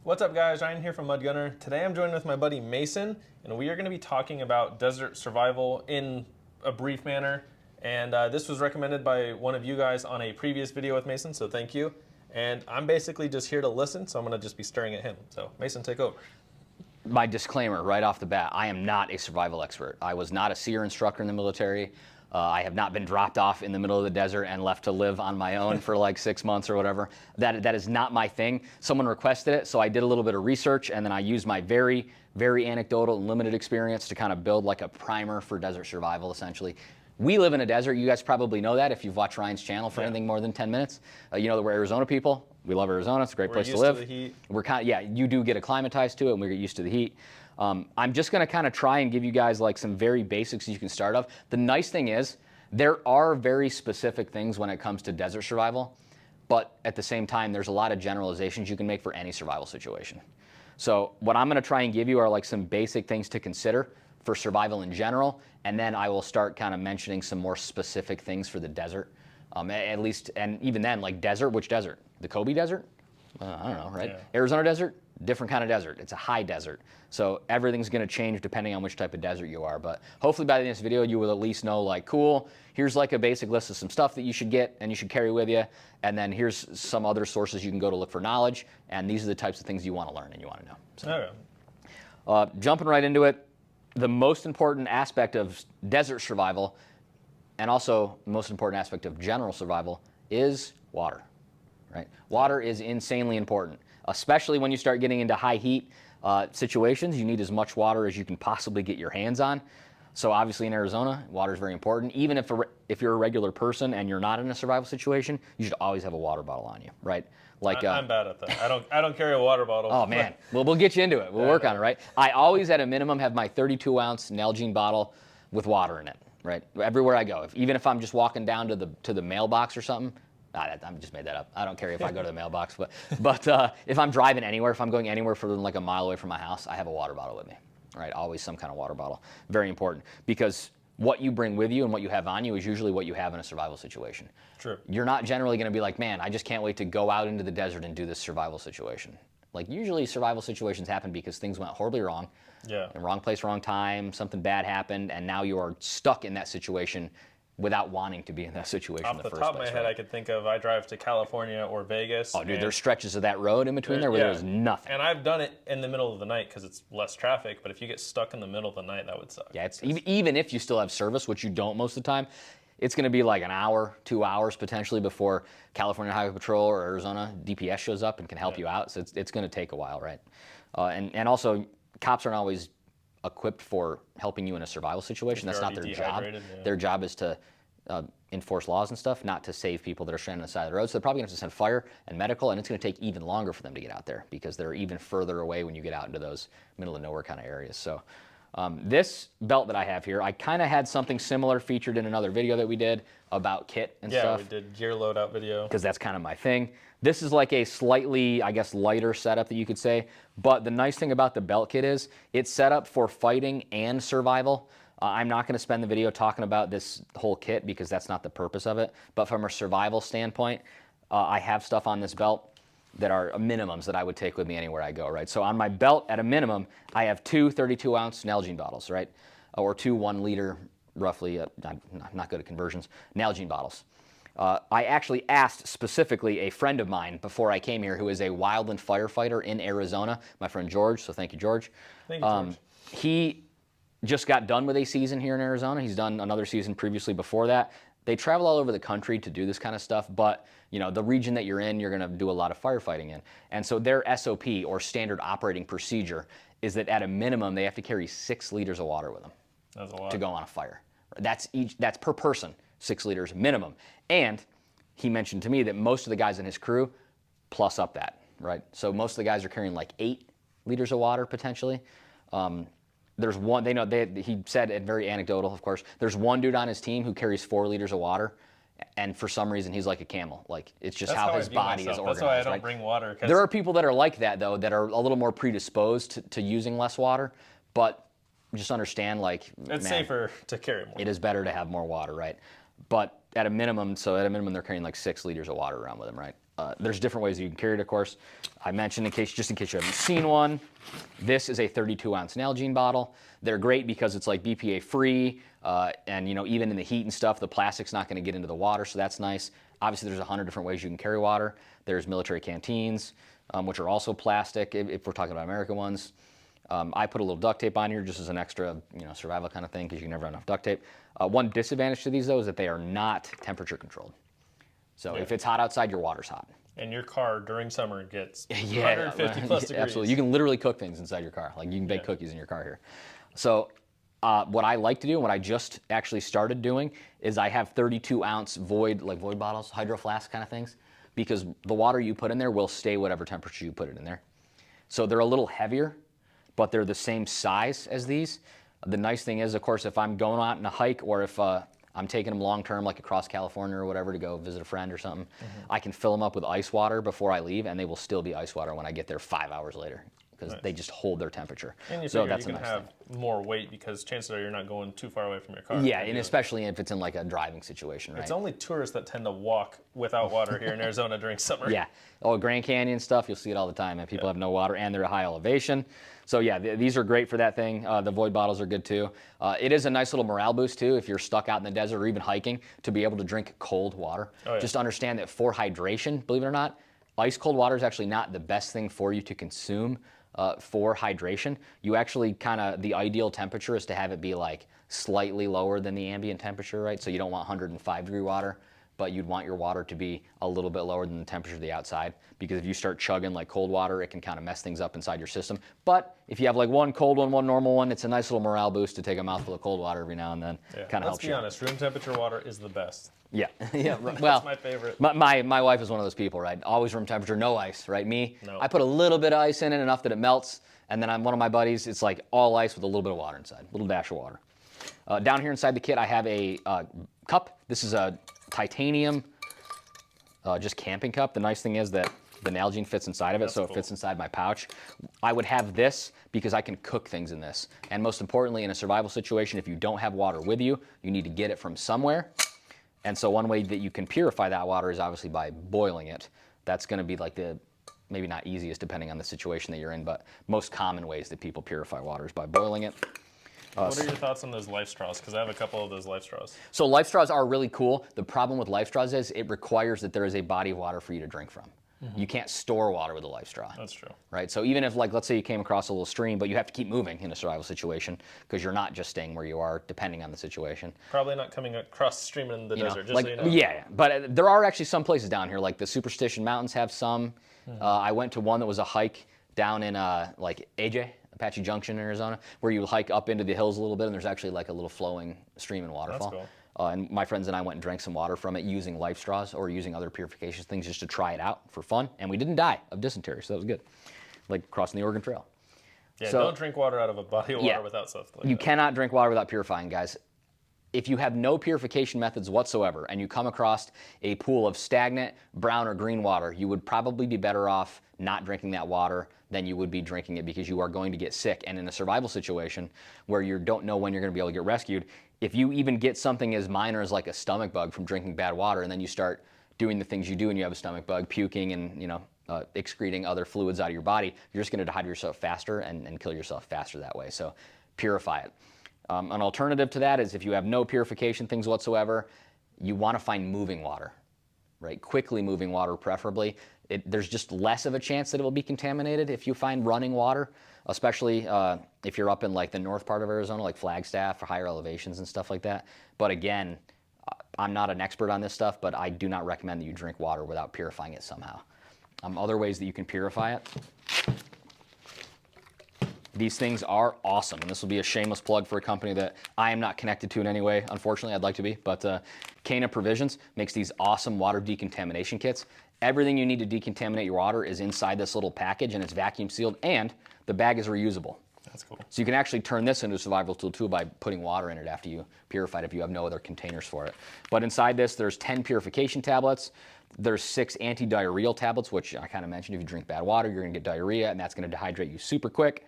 What's up guys, Ryan here from Mud Gunner. Today I'm joined with my buddy Mason, and we are going to be talking about desert survival in a brief manner. And this was recommended by one of you guys on a previous video with Mason, so thank you. And I'm basically just here to listen, so I'm going to just be staring at him. So Mason, take over. My disclaimer right off the bat, I am not a survival expert. I was not a SEER instructor in the military. I have not been dropped off in the middle of the desert and left to live on my own for like 6 months or whatever. That is not my thing. Someone requested it, so I did a little bit of research, and then I used my very, very anecdotal and limited experience to kind of build like a primer for desert survival, essentially. We live in a desert. You guys probably know that if you've watched Ryan's channel for anything more than 10 minutes. You know that we're Arizona people. We love Arizona. It's a great place to live. We're used to the heat. We're kind of, yeah, you do get acclimatized to it, and we get used to the heat. I'm just going to kind of try and give you guys like some very basics you can start off. The nice thing is there are very specific things when it comes to desert survival, but at the same time, there's a lot of generalizations you can make for any survival situation. So what I'm going to try and give you are like some basic things to consider for survival in general, and then I will start kind of mentioning some more specific things for the desert. At least, and even then, like desert, which desert? The Gobi Desert? I don't know, right? Yeah. Arizona desert, different kind of desert. It's a high desert. So everything's going to change depending on which type of desert you are. But hopefully by the end of this video, you will at least know, like, cool, here's like a basic list of some stuff that you should get and you should carry with you. And then here's some other sources you can go to look for knowledge. And these are the types of things you want to learn and you want to know. So, jumping right into it, the most important aspect of desert survival, and also the most important aspect of general survival, is water. Right? Water is insanely important, especially when you start getting into high heat situations. You need as much water as you can possibly get your hands on. So obviously in Arizona, water is very important. Even if you're a regular person and you're not in a survival situation, you should always have a water bottle on you, right? Like I'm bad at that. I don't carry a water bottle. Oh man, well we'll get you into it. We'll work on it, right? I always at a minimum have my 32-ounce Nalgene bottle with water in it, right? Everywhere I go, even if I'm just walking down to the mailbox or something. I just made that up. I don't care if I go to the mailbox, but if I'm driving anywhere, if I'm going anywhere further than like a mile away from my house, I have a water bottle with me, right? Always some kind of water bottle. Very important, because what you bring with you and what you have on you is usually what you have in a survival situation. True. You're not generally going to be like, man, I just can't wait to go out into the desert and do this survival situation. Like usually survival situations happen because things went horribly wrong. Yeah. In wrong place, wrong time, something bad happened, and now you are stuck in that situation without wanting to be in that situation in the first place. Off the top of my head, I could think of, I drive to California or Vegas. Oh, dude, there's stretches of that road in between there where there's nothing. And I've done it in the middle of the night because it's less traffic, but if you get stuck in the middle of the night, that would suck. Yeah, it's even if you still have service, which you don't most of the time, it's going to be like an hour, 2 hours potentially before California Highway Patrol or Arizona DPS shows up and can help you out. So it's going to take a while, right? And also, cops aren't always equipped for helping you in a survival situation. That's not their job. Yeah. Their job is to enforce laws and stuff, not to save people that are stranded on the side of the road. So they're probably going to have to send fire and medical, and it's going to take even longer for them to get out there because they're even further away when you get out into those middle of nowhere kind of areas. So this belt that I have here, I kind of had something similar featured in another video that we did about kit and stuff. Yeah, we did gear loadout video. Because that's kind of my thing. This is like a slightly, I guess, lighter setup that you could say. But the nice thing about the belt kit is it's set up for fighting and survival. I'm not going to spend the video talking about this whole kit because that's not the purpose of it. But from a survival standpoint, I have stuff on this belt that are minimums that I would take with me anywhere I go, right? So on my belt, at a minimum, I have two 32-ounce Nalgene bottles, right? Or two 1 liter, roughly, I'm not good at conversions, Nalgene bottles. I actually asked specifically a friend of mine before I came here who is a wildland firefighter in Arizona, my friend George, so thank you, George. Thank you, George. He just got done with a season here in Arizona. He's done another season previously before that. They travel all over the country to do this kind of stuff, but you know, the region that you're in, you're gonna do a lot of firefighting in. And so their SOP, or standard operating procedure, is that at a minimum, they have to carry 6 liters of water with them. That's a lot. To go on a fire. That's per person, 6 liters minimum. And he mentioned to me that most of the guys in his crew plus up that, right? So most of the guys are carrying like 8 liters of water potentially. There's one, he said it very anecdotal, of course. There's one dude on his team who carries 4 liters of water, and for some reason he's like a camel. Like it's just how his body is organized. That's why I don't bring water. There are people that are like that though, that are a little more predisposed to using less water, but just understand, like, it's safer to carry more. It is better to have more water, right? But at a minimum, they're carrying like 6 liters of water around with them, right? there's different ways you can carry it, of course. I mentioned, just in case you haven't seen one, this is a 32-ounce Nalgene bottle. They're great because it's like BPA free, and even in the heat and stuff, the plastic's not going to get into the water, so that's nice. Obviously, there's 100 different ways you can carry water. There's military canteens, which are also plastic, if we're talking about American ones. I put a little duct tape on here just as an extra, survival kind of thing, because you can never have enough duct tape. One disadvantage to these, though, is that they are not temperature controlled. So if it's hot outside, your water's hot. And your car during summer gets 150 plus degrees. Absolutely. You can literally cook things inside your car. Like you can bake cookies in your car here. So what I like to do, and what I just actually started doing, is I have 32-ounce void bottles, hydro flask kind of things, because the water you put in there will stay whatever temperature you put it in there. So they're a little heavier, but they're the same size as these. The nice thing is, of course, if I'm going out on a hike, or if I'm taking them long term, like across California or whatever, to go visit a friend or something, I can fill them up with ice water before I leave, and they will still be ice water when I get there 5 hours later, because they just hold their temperature. And you so figure that's you can a nice have thing. more weight, because chances are you're not going too far away from your car. Yeah, and especially if it's in like a driving situation, right? It's only tourists that tend to walk without water here in Arizona during summer. Yeah. Oh, Grand Canyon stuff, you'll see it all the time, and people have no water, and they're at high elevation. So yeah, these are great for that thing. The void bottles are good too. It is a nice little morale boost too, if you're stuck out in the desert or even hiking, to be able to drink cold water. Oh, yeah. Just understand that for hydration, believe it or not, ice cold water is actually not the best thing for you to consume for hydration. You actually the ideal temperature is to have it be like slightly lower than the ambient temperature, right? So you don't want 105 degree water, but you'd want your water to be a little bit lower than the temperature of the outside, because if you start chugging like cold water, it can kind of mess things up inside your system. But if you have like one cold one, one normal one, it's a nice little morale boost to take a mouthful of cold water every now and then. Yeah. Kind of helps you. Let's be honest, room temperature water is the best. Yeah, yeah. Well, that's my favorite. My wife is one of those people, right? Always room temperature, no ice, right? Me, No. I put a little bit of ice in it, enough that it melts, and then I'm one of my buddies. It's like all ice with a little bit of water inside, a little dash of water. Down here inside the kit, I have a cup. This is a titanium, just camping cup. The nice thing is that the Nalgene fits inside of it, so it fits inside my pouch. I would have this because I can cook things in this. And most importantly, in a survival situation, if you don't have water with you, you need to get it from somewhere. And so one way that you can purify that water is obviously by boiling it. That's going to be like the, maybe not easiest depending on the situation that you're in, but most common ways that people purify water is by boiling it. What are your thoughts on those life straws? Because I have a couple of those life straws. So life straws are really cool. The problem with life straws is it requires that there is a body of water for you to drink from. You can't store water with a life straw. That's true. Right? So even if, like, let's say you came across a little stream, but you have to keep moving in a survival situation because you're not just staying where you are, depending on the situation. Probably not coming across the stream in the desert, just like, so you know. Yeah, but there are actually some places down here, like the Superstition Mountains have some. I went to one that was a hike down in like AJ, Apache Junction, Arizona, where you hike up into the hills a little bit, and there's actually like a little flowing stream and waterfall. That's cool. And my friends and I went and drank some water from it using life straws or using other purification things just to try it out for fun, and we didn't die of dysentery, so that was good. Like crossing the Oregon Trail. Yeah, So- don't drink water out of a body of water without stuff like You that. cannot drink water without purifying, guys. If you have no purification methods whatsoever and you come across a pool of stagnant brown or green water, you would probably be better off not drinking that water than you would be drinking it, because you are going to get sick. And in a survival situation where you don't know when you're going to be able to get rescued, if you even get something as minor as like a stomach bug from drinking bad water, and then you start doing the things you do when you have a stomach bug, puking and excreting other fluids out of your body, you're just going to dehydrate yourself faster and kill yourself faster that way. So purify it. An alternative to that is if you have no purification things whatsoever, you want to find moving water, right? Quickly moving water preferably. There's just less of a chance that it will be contaminated if you find running water, especially if you're up in like the north part of Arizona, like Flagstaff or higher elevations and stuff like that. But again, I'm not an expert on this stuff, but I do not recommend that you drink water without purifying it somehow. Other ways that you can purify it. These things are awesome, and this will be a shameless plug for a company that I am not connected to in any way. Unfortunately, I'd like to be, but Cana Provisions makes these awesome water decontamination kits. Everything you need to decontaminate your water is inside this little package, and it's vacuum sealed, and the bag is reusable. That's cool. So you can actually turn this into a survival tool too by putting water in it after you purify it if you have no other containers for it. But inside this, there's 10 purification tablets. There's 6 anti-diarrheal tablets, which I kind of mentioned. If you drink bad water, you're going to get diarrhea, and that's going to dehydrate you super quick.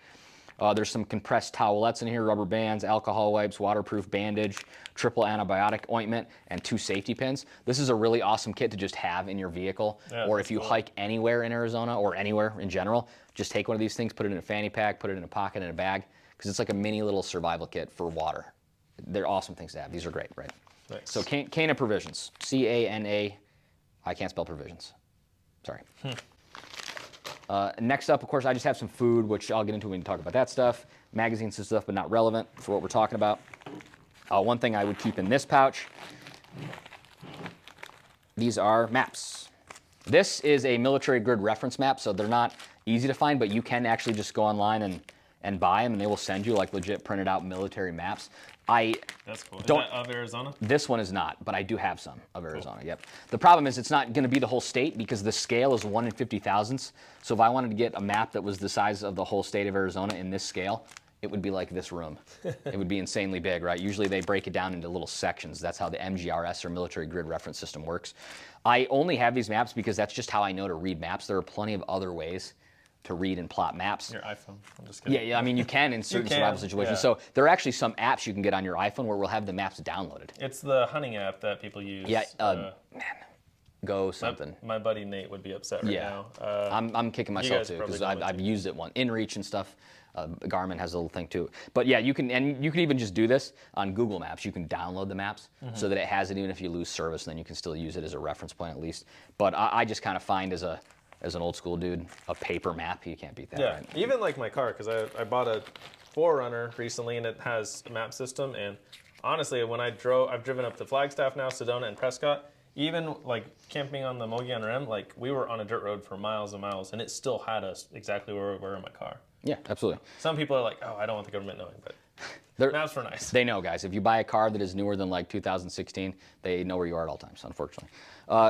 There's some compressed towelettes in here, rubber bands, alcohol wipes, waterproof bandage, triple antibiotic ointment, and 2 safety pins. This is a really awesome kit to just have in your vehicle, or if you hike anywhere in Arizona or anywhere in general, just take one of these things, put it in a fanny pack, put it in a pocket, in a bag, because it's like a mini little survival kit for water. They're awesome things to have. These are great, right? Nice. So Cana Provisions, C-A-N-A, I can't spell provisions. Sorry. Next up, of course, I just have some food, which I'll get into when we talk about that stuff. Magazines and stuff, but not relevant for what we're talking about. One thing I would keep in this pouch, these are maps. This is a military grid reference map, so they're not easy to find, but you can actually just go online and buy them, and they will send you like legit printed out military maps. That's cool. Is that of Arizona? This one is not, but I do have some of Arizona, cool. Yep. The problem is it's not going to be the whole state because the scale is 1 in 50 thousandths. So if I wanted to get a map that was the size of the whole state of Arizona in this scale, it would be like this room. It would be insanely big, right? Usually they break it down into little sections. That's how the MGRS or Military Grid Reference System works. I only have these maps because that's just how I know to read maps. There are plenty of other ways to read and plot maps. Your iPhone. I'm just kidding. Yeah, I mean, you can in certain survival situations. Yeah. So there are actually some apps you can get on your iPhone where we'll have the maps downloaded. It's the hunting app that people use. Yeah, man, go something. My buddy Nate would be upset right now. I'm kicking myself too because I've used it InReach and stuff. Garmin has a little thing too. But yeah, you can even just do this on Google Maps. You can download the maps so that it has it even if you lose service, and then you can still use it as a reference point at least. But I just kind of find as an old school dude, a paper map, you can't beat that. Yeah, right? Even like my car, because I bought a 4Runner recently and it has a map system. And honestly, when I've driven up to Flagstaff now, Sedona and Prescott, even like camping on the Mogollon Rim, like we were on a dirt road for miles and miles and it still had us exactly where we were in my car. Yeah, absolutely. Some people are like, oh, I don't want the government knowing, but maps were nice. They know, guys. If you buy a car that is newer than like 2016, they know where you are at all times, unfortunately.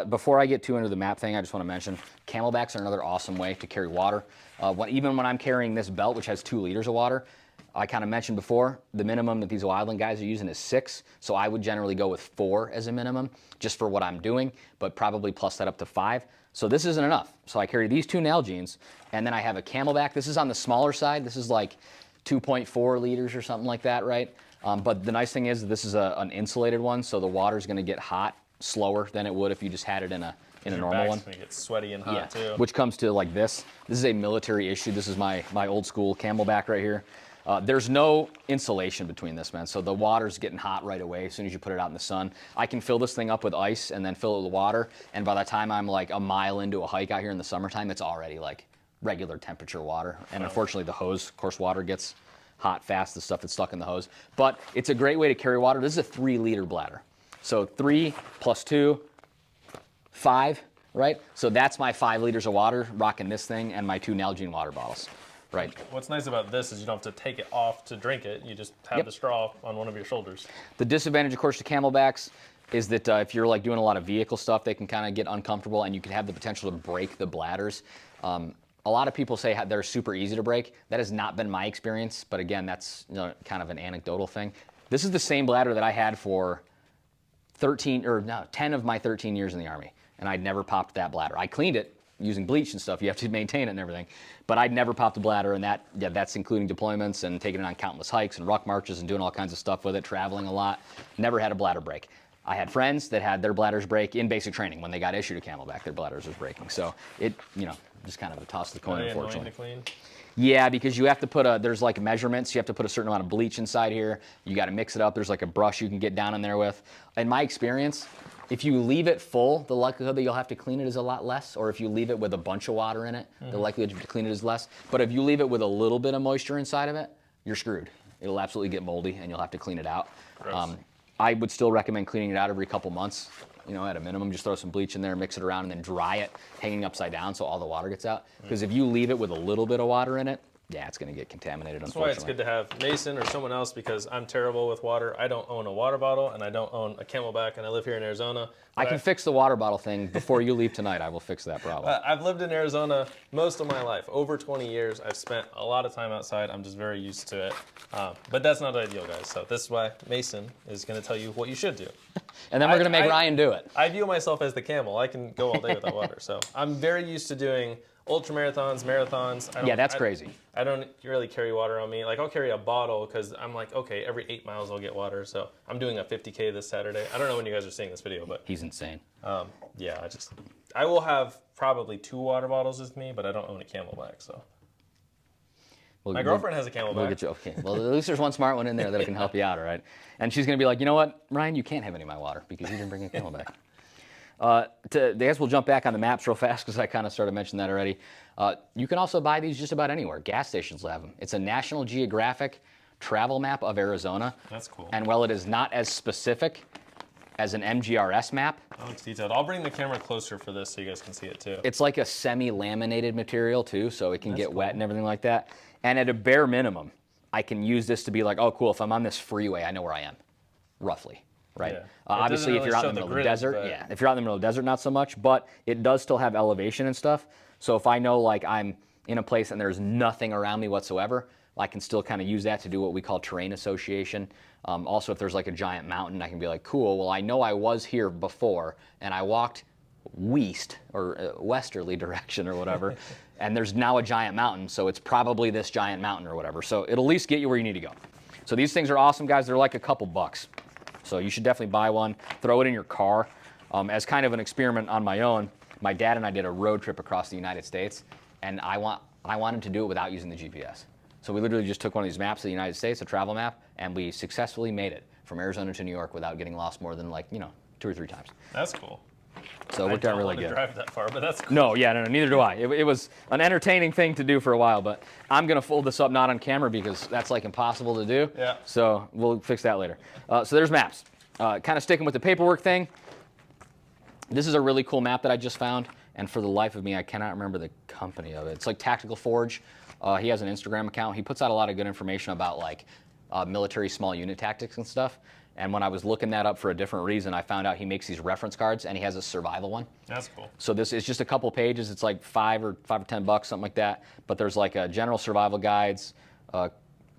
Before I get too into the map thing, I just want to mention camelbacks are another awesome way to carry water. Even when I'm carrying this belt, which has 2 liters of water, I kind of mentioned before, the minimum that these wildland guys are using is 6, so I would generally go with 4 as a minimum, just for what I'm doing, but probably plus that up to 5. So this isn't enough. So I carry these 2 Nalgene's, and then I have a camelback. This is on the smaller side. This is like 2.4 liters or something like that, right? But the nice thing is this is an insulated one, so the water's going to get hot slower than it would if you just had it in a normal one. Gonna get sweaty and hot too. Which comes to like this. This is a military issue. This is my old school camelback right here. There's no insulation between this, man. So the water's getting hot right away as soon as you put it out in the sun. I can fill this thing up with ice and then fill it with water. And by the time I'm like a mile into a hike out here in the summertime, it's already like regular temperature water. And unfortunately the hose, of course, water gets hot fast, the stuff that's stuck in the hose. But it's a great way to carry water. This is a 3-liter bladder. So 3 plus 2, 5, right? So that's my 5 liters of water, rocking this thing, and my 2 Nalgene water bottles. Right. What's nice about this is you don't have to take it off to drink it. You just have the straw on one of your shoulders. The disadvantage, of course, to camelbacks is that if you're like doing a lot of vehicle stuff, they can kind of get uncomfortable and you can have the potential to break the bladders. A lot of people say they're super easy to break. That has not been my experience, but again, that's kind of an anecdotal thing. This is the same bladder that I had for 10 of my 13 years in the Army, and I'd never popped that bladder. I cleaned it using bleach and stuff. You have to maintain it and everything. But I'd never popped a bladder, and that's including deployments and taking it on countless hikes and ruck marches and doing all kinds of stuff with it, traveling a lot. Never had a bladder break. I had friends that had their bladders break in basic training. When they got issued a camelback, their bladders was breaking. So it, just kind of a toss of the coin, unfortunately. To clean? Yeah, because you have to put there's like measurements. You have to put a certain amount of bleach inside here. You got to mix it up. There's like a brush you can get down in there with. In my experience, if you leave it full, the likelihood that you'll have to clean it is a lot less. Or if you leave it with a bunch of water in it, the likelihood to clean it is less. But if you leave it with a little bit of moisture inside of it, you're screwed. It'll absolutely get moldy, and you'll have to clean it out. I would still recommend cleaning it out every couple months. At a minimum, just throw some bleach in there, mix it around, and then dry it hanging upside down so all the water gets out. Because if you leave it with a little bit of water in it, yeah, it's going to get contaminated, unfortunately. That's why it's good to have Mason or someone else, because I'm terrible with water. I don't own a water bottle, and I don't own a camelback, and I live here in Arizona. I can fix the water bottle thing before you leave tonight. I will fix that problem. I've lived in Arizona most of my life. Over 20 years. I've spent a lot of time outside. I'm just very used to it. But that's not ideal, guys. So this is why Mason is going to tell you what you should do. And then we're going to make Ryan do it. I view myself as the camel. I can go all day without water. So I'm very used to doing ultra marathons. That's crazy. I don't really carry water on me. Like I'll carry a bottle because I'm like, okay, every 8 miles I'll get water. So I'm doing a 50K this Saturday. I don't know when you guys are seeing this video, but He's insane. yeah, I will have probably 2 water bottles with me, but I don't own a Camelback, so. My girlfriend has a Camelback. We'll get you, okay. Well, at least there's one smart one in there that can help you out, all right? And she's going to be like, you know what, Ryan, you can't have any of my water because you didn't bring a Camelback. I guess we'll jump back on the maps real fast because I kind of started mentioning that already. You can also buy these just about anywhere. Gas stations will have them. It's a National Geographic travel map of Arizona. That's cool. And while it is not as specific as an MGRS map, that looks detailed. I'll bring the camera closer for this so you guys can see it too. it's like a semi-laminated material too, so it can That's get cool. wet and everything like that. And at a bare minimum, I can use this to be like, oh, cool, if I'm on this freeway, I know where I am, roughly, right? Yeah. Obviously, if really you're out show in the the middle of the grid, desert, but- yeah, if you're out in the middle of the desert, not so much, but it does still have elevation and stuff. So if I know like I'm in a place and there's nothing around me whatsoever, I can still kind of use that to do what we call terrain association. Also, if there's like a giant mountain, I can be like, cool, well, I know I was here before and I walked west or westerly direction or whatever, and there's now a giant mountain, so it's probably this giant mountain or whatever. So it'll at least get you where you need to go. So these things are awesome, guys. They're like a couple bucks. So you should definitely buy one, throw it in your car. As kind of an experiment on my own, my dad and I did a road trip across the United States, and I wanted to do it without using the GPS. So we literally just took one of these maps of the United States, a travel map, and we successfully made it from Arizona to New York without getting lost more than 2 or 3 times. That's cool. So it worked out really I don't good. want to drive that far, but that's cool. No, neither do I. It was an entertaining thing to do for a while, but I'm going to fold this up not on camera because that's like impossible to do. Yeah. So we'll fix that later. So there's maps. Kind of sticking with the paperwork thing. This is a really cool map that I just found, and for the life of me, I cannot remember the company of it. It's like Tactical Forge. He has an Instagram account. He puts out a lot of good information about like military small unit tactics and stuff. And when I was looking that up for a different reason, I found out he makes these reference cards, and he has a survival one. That's cool. So this is just a couple pages. It's like $5 or $10, something like that. But there's like a general survival guides,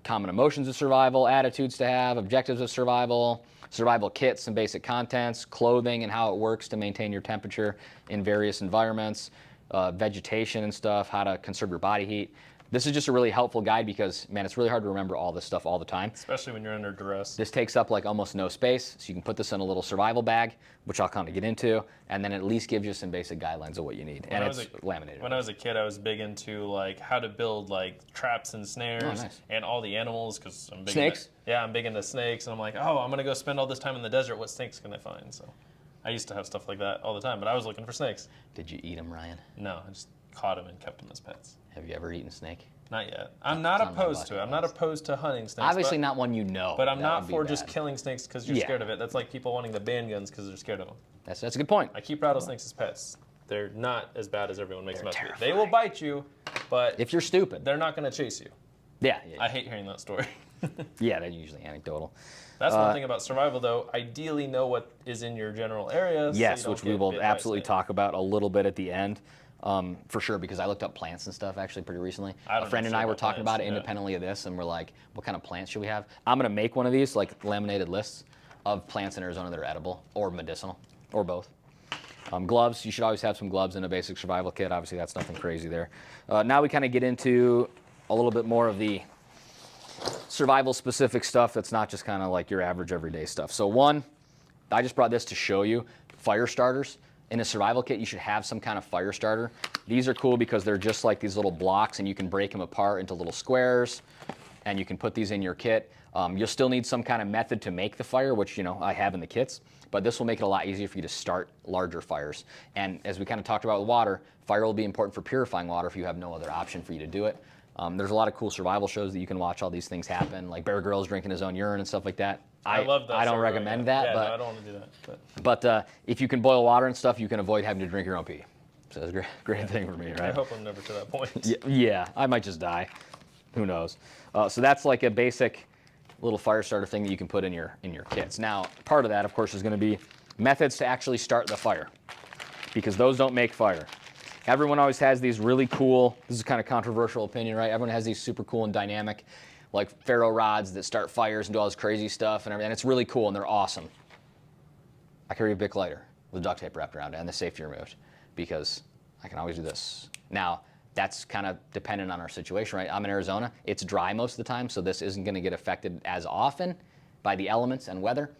common emotions of survival, attitudes to have, objectives of survival, survival kits and basic contents, clothing and how it works to maintain your temperature in various environments, vegetation and stuff, how to conserve your body heat. This is just a really helpful guide because, man, it's really hard to remember all this stuff all the time. Especially when you're under duress. This takes up like almost no space, so you can put this in a little survival bag, which I'll kind of get into, and then at least gives you some basic guidelines of what you need. And it's laminated. When I was a kid, I was big into like how to build like traps and snares nice. and all the animals because I'm big. Snakes? I'm big into snakes, and I'm like, oh, I'm gonna go spend all this time in the desert. What snakes can I find? So, I used to have stuff like that all the time, but I was looking for snakes. Did you eat them, Ryan? No, I just caught them and kept them as pets. Have you ever eaten a snake? Not yet. I'm not It's on my opposed to it. bucket I'm not list. opposed to hunting snakes. Obviously not one you know. But I'm That not would be for just bad. killing snakes because you're Yeah. scared of it. That's like people wanting to ban guns because they're scared of them. That's a good point. I keep rattlesnakes as pets. They're not as bad as everyone makes them They're out to be. They will bite you, but If you're stupid. they're not going to chase you. Yeah. I hate hearing that story. Yeah, they're usually anecdotal. That's one thing about survival, though. Ideally, know what is in your general area. So Yes, you don't which we get will bit by a absolutely snake. talk about a little bit at the end. For sure, because I looked up plants and stuff actually pretty recently. I A don't friend know and shit I were about talking plants, about it yeah. independently of this, and we're like, what kind of plants should we have? I'm going to make one of these, like laminated lists of plants in Arizona that are edible or medicinal or both. Gloves, you should always have some gloves in a basic survival kit. Obviously, that's nothing crazy there. Now we kind of get into a little bit more of the survival specific stuff that's not just kind of like your average everyday stuff. So one, I just brought this to show you, fire starters. In a survival kit, you should have some kind of fire starter. These are cool because they're just like these little blocks, and you can break them apart into little squares, and you can put these in your kit. You'll still need some kind of method to make the fire, which I have in the kits, but this will make it a lot easier for you to start larger fires. And as we kind of talked about with water, fire will be important for purifying water if you have no other option for you to do it. There's a lot of cool survival shows that you can watch all these things happen, like Bear Grylls drinking his own urine and stuff like that. I love that. I don't story, recommend that, yeah, but no, I don't want to do that. but if you can boil water and stuff, you can avoid having to drink your own pee. So it's a great thing for me, I right? hope I'm never to that point. Yeah, I might just die. Who knows? So that's like a basic little fire starter thing that you can put in your kits. Now, part of that, of course, is going to be methods to actually start the fire, because those don't make fire. Everyone always has these really cool, this is kind of controversial opinion, right? Everyone has these super cool and dynamic, like ferro rods that start fires and do all this crazy stuff and everything. And it's really cool and they're awesome. I carry a Bic lighter with duct tape wrapped around it and the safety removed because I can always do this. Now, that's kind of dependent on our situation, right? I'm in Arizona. It's dry most of the time, so this isn't going to get affected as often by the elements and weather.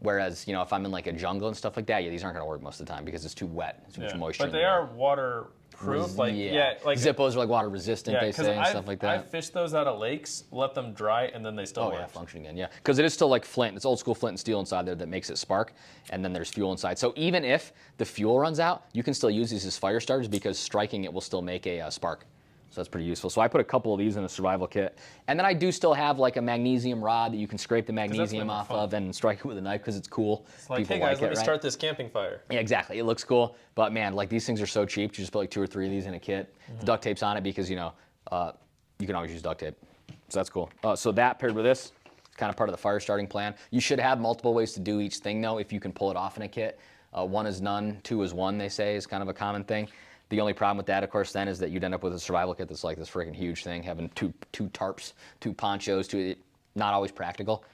Whereas, you know, if I'm in like a jungle and stuff like that, yeah, these aren't going to work most of the time because it's too wet, too much moisture. But they are waterproof. Like Zippos are like water resistant, they say, and stuff like that. I fished those out of lakes, let them dry, and then they still work. Yeah, function again, yeah. Because it is still like flint. It's old school flint and steel inside there that makes it spark, and then there's fuel inside. So even if the fuel runs out, you can still use these as fire starters because striking it will still make a spark. So that's pretty useful. So I put a couple of these in a survival kit. And then I do still have like a magnesium rod that you can scrape the magnesium off of and strike it with a knife because it's cool. It's like, hey guys, let me start this camping fire. Yeah, exactly. It looks cool. But man, like these things are so cheap. You just put like 2 or 3 of these in a kit. The duct tape's on it because, you know, you can always use duct tape. So that's cool. So that paired with this is kind of part of the fire starting plan. You should have multiple ways to do each thing though if you can pull it off in a kit. 1 is none, 2 is 1, they say, is kind of a common thing. The only problem with that, of course, then is that you'd end up with a survival kit that's like this freaking huge thing, having two tarps, 2 ponchos, not always practical,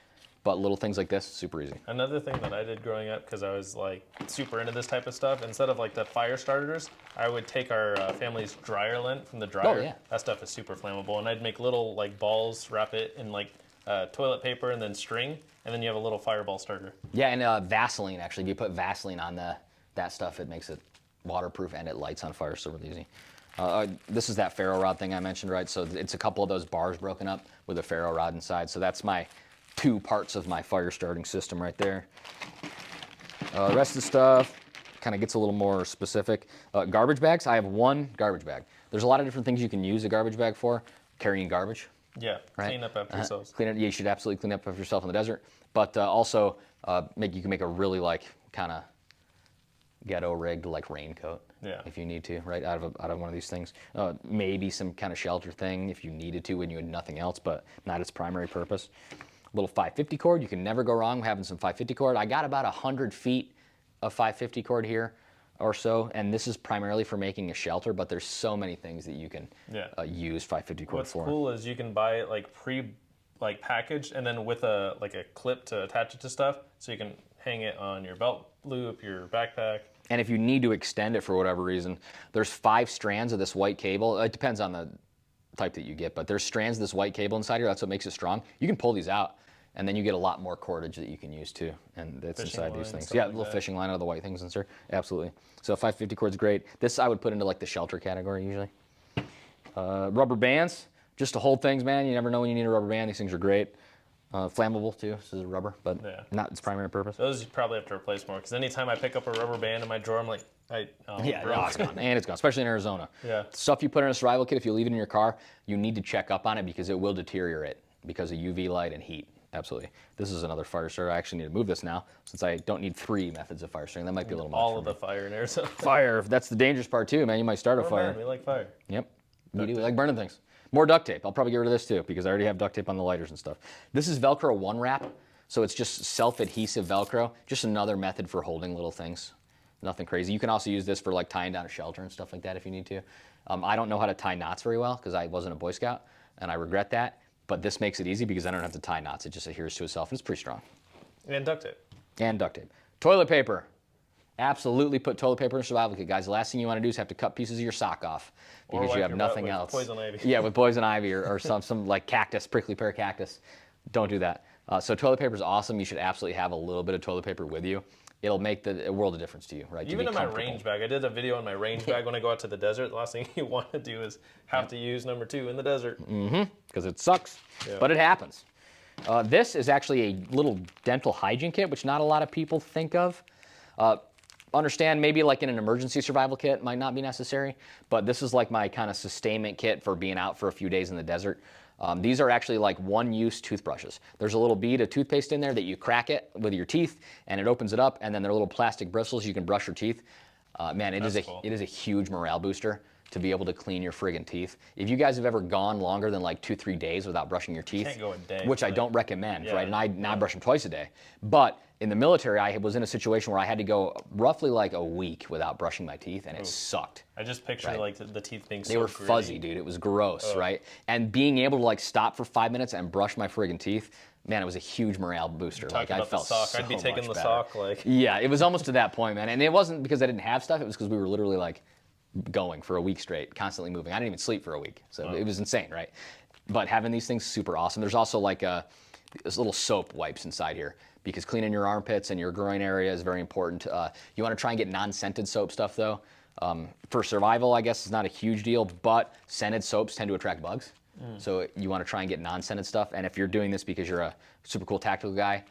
but little things like this, super easy. Another thing that I did growing up, because I was like super into this type of stuff, instead of like the fire starters, I would take our family's dryer lint from the dryer. Oh, yeah. That stuff is super flammable, and I'd make little like balls, wrap it in like toilet paper and then string, and then you have a little fireball starter. Yeah, and Vaseline, actually. If you put Vaseline on that stuff, it makes it waterproof and it lights on fire so really easy. This is that ferro rod thing I mentioned, right? So it's a couple of those bars broken up with a ferro rod inside. So that's my 2 parts of my fire starting system right there. The rest of the stuff kind of gets a little more specific. Garbage bags, I have 1 garbage bag. There's a lot of different things you can use a garbage bag for. Carrying garbage. Yeah, right? Clean up after yourselves. Clean it, you should absolutely clean up after yourself in the desert. But also, you can make a really like kind of ghetto rigged like raincoat if you need to, right, out of one of these things. Maybe some kind of shelter thing if you needed to when you had nothing else, but not its primary purpose. Little 550 cord, you can never go wrong having some 550 cord. I got about 100 feet of 550 cord here or so, and this is primarily for making a shelter, but there's so many things that you can use 550 cord for. What's cool is you can buy it like packaged and then with a clip to attach it to stuff, so you can hang it on your belt loop, your backpack. And if you need to extend it for whatever reason, there's 5 strands of this white cable. It depends on the type that you get, but there's strands of this white cable inside here. That's what makes it strong. You can pull these out, and then you get a lot more cordage that you can use too, and that's inside these things. Yeah, a little fishing line out of the white things inside. Absolutely. So 550 cord's great. This I would put into like the shelter category usually. Rubber bands, just to hold things, man. You never know when you need a rubber band. These things are great. Flammable too, this is rubber, but not its primary purpose. Those you probably have to replace more, because anytime I pick up a rubber band in my drawer, I'm like, it's gone, and it's gone, especially in Arizona. Yeah. Stuff you put in a survival kit, if you leave it in your car, you need to check up on it because it will deteriorate because of UV light and heat. Absolutely. This is another fire starter. I actually need to move this now since I don't need 3 methods of fire starting. That might be a little much. All of the fire in Arizona. Fire, that's the dangerous part too, man. You might start a fire. Man, we like fire. Yep. We do. We like burning things. More duct tape. I'll probably get rid of this too because I already have duct tape on the lighters and stuff. This is Velcro 1 wrap, so it's just self-adhesive Velcro. Just another method for holding little things. Nothing crazy. You can also use this for like tying down a shelter and stuff like that if you need to. I don't know how to tie knots very well because I wasn't a Boy Scout, and I regret that. But this makes it easy because I don't have to tie knots. It just adheres to itself, and it's pretty strong. And duct tape. And duct tape. Toilet paper. Absolutely put toilet paper in a survival kit, guys. The last thing you want to do is have to cut pieces of your sock off because you have nothing else. Poison ivy. Yeah, with poison ivy or some like cactus, prickly pear cactus. Don't do that. So toilet paper is awesome. You should absolutely have a little bit of toilet paper with you. It'll make a world of difference to you, right? Even in my range bag. I did a video on my range bag when I go out to the desert. The last thing you want to do is have to use number 2 in the desert. Because it sucks, but it happens. This is actually a little dental hygiene kit, which not a lot of people think of. Understand maybe like in an emergency survival kit might not be necessary, but this is like my kind of sustainment kit for being out for a few days in the desert. These are actually like one-use toothbrushes. There's a little bead of toothpaste in there that you crack it with your teeth, and it opens it up, and then there are little plastic bristles you can brush your teeth. Man, it is a huge morale booster to be able to clean your friggin' teeth. If you guys have ever gone longer than like 2-3 days without brushing your teeth, can't go a day, which I don't recommend, right? And I brush them twice a day. But in the military, I was in a situation where I had to go roughly like a week without brushing my teeth, and it sucked. I just picture like the teeth being They were fuzzy, dude. It was gross, right? And being able to like stop for 5 minutes and brush my friggin' teeth, man, it was a huge morale booster. Like I felt so much better. I'd be taking the sock like. Yeah, it was almost to that point, man. And it wasn't because I didn't have stuff. It was because we were literally like going for a week straight, constantly moving. I didn't even sleep for a week, so it was insane, right? But having these things super awesome. There's also like this little soap wipes inside here, because cleaning your armpits and your groin area is very important. You want to try and get non-scented soap stuff though. For survival, I guess it's not a huge deal, but scented soaps tend to attract bugs. So you want to try and get non-scented stuff. And if you're doing this because you're a super cool tactical guy,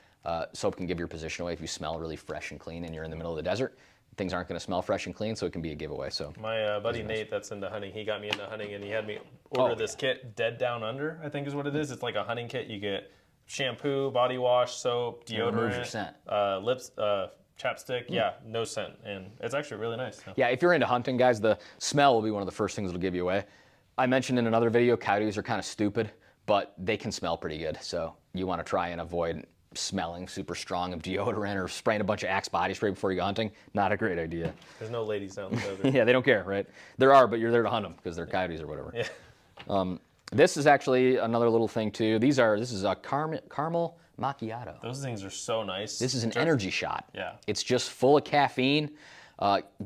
soap can give your position away if you smell really fresh and clean and you're in the middle of the desert. Things aren't going to smell fresh and clean, so it can be a giveaway. So my buddy Nate, that's into hunting, he got me into hunting, and he had me order this kit, Dead Down Under, I think is what it is. It's like a hunting kit. You get shampoo, body wash, soap, deodorant, lips, chapstick. Yeah, no scent, and it's actually really nice. So. Yeah, if you're into hunting, guys, the smell will be one of the first things that'll give you away. I mentioned in another video, coyotes are kind of stupid, but they can smell pretty good. So you want to try and avoid smelling super strong of deodorant or spraying a bunch of Axe body spray before you go hunting. Not a great idea. There's no ladies down the desert. Yeah, they don't care, right? There are, but you're there to hunt them because they're coyotes or whatever. Yeah. This is actually another little thing too. This is a caramel macchiato. Those things are so nice. This is an energy shot. Yeah. It's just full of caffeine.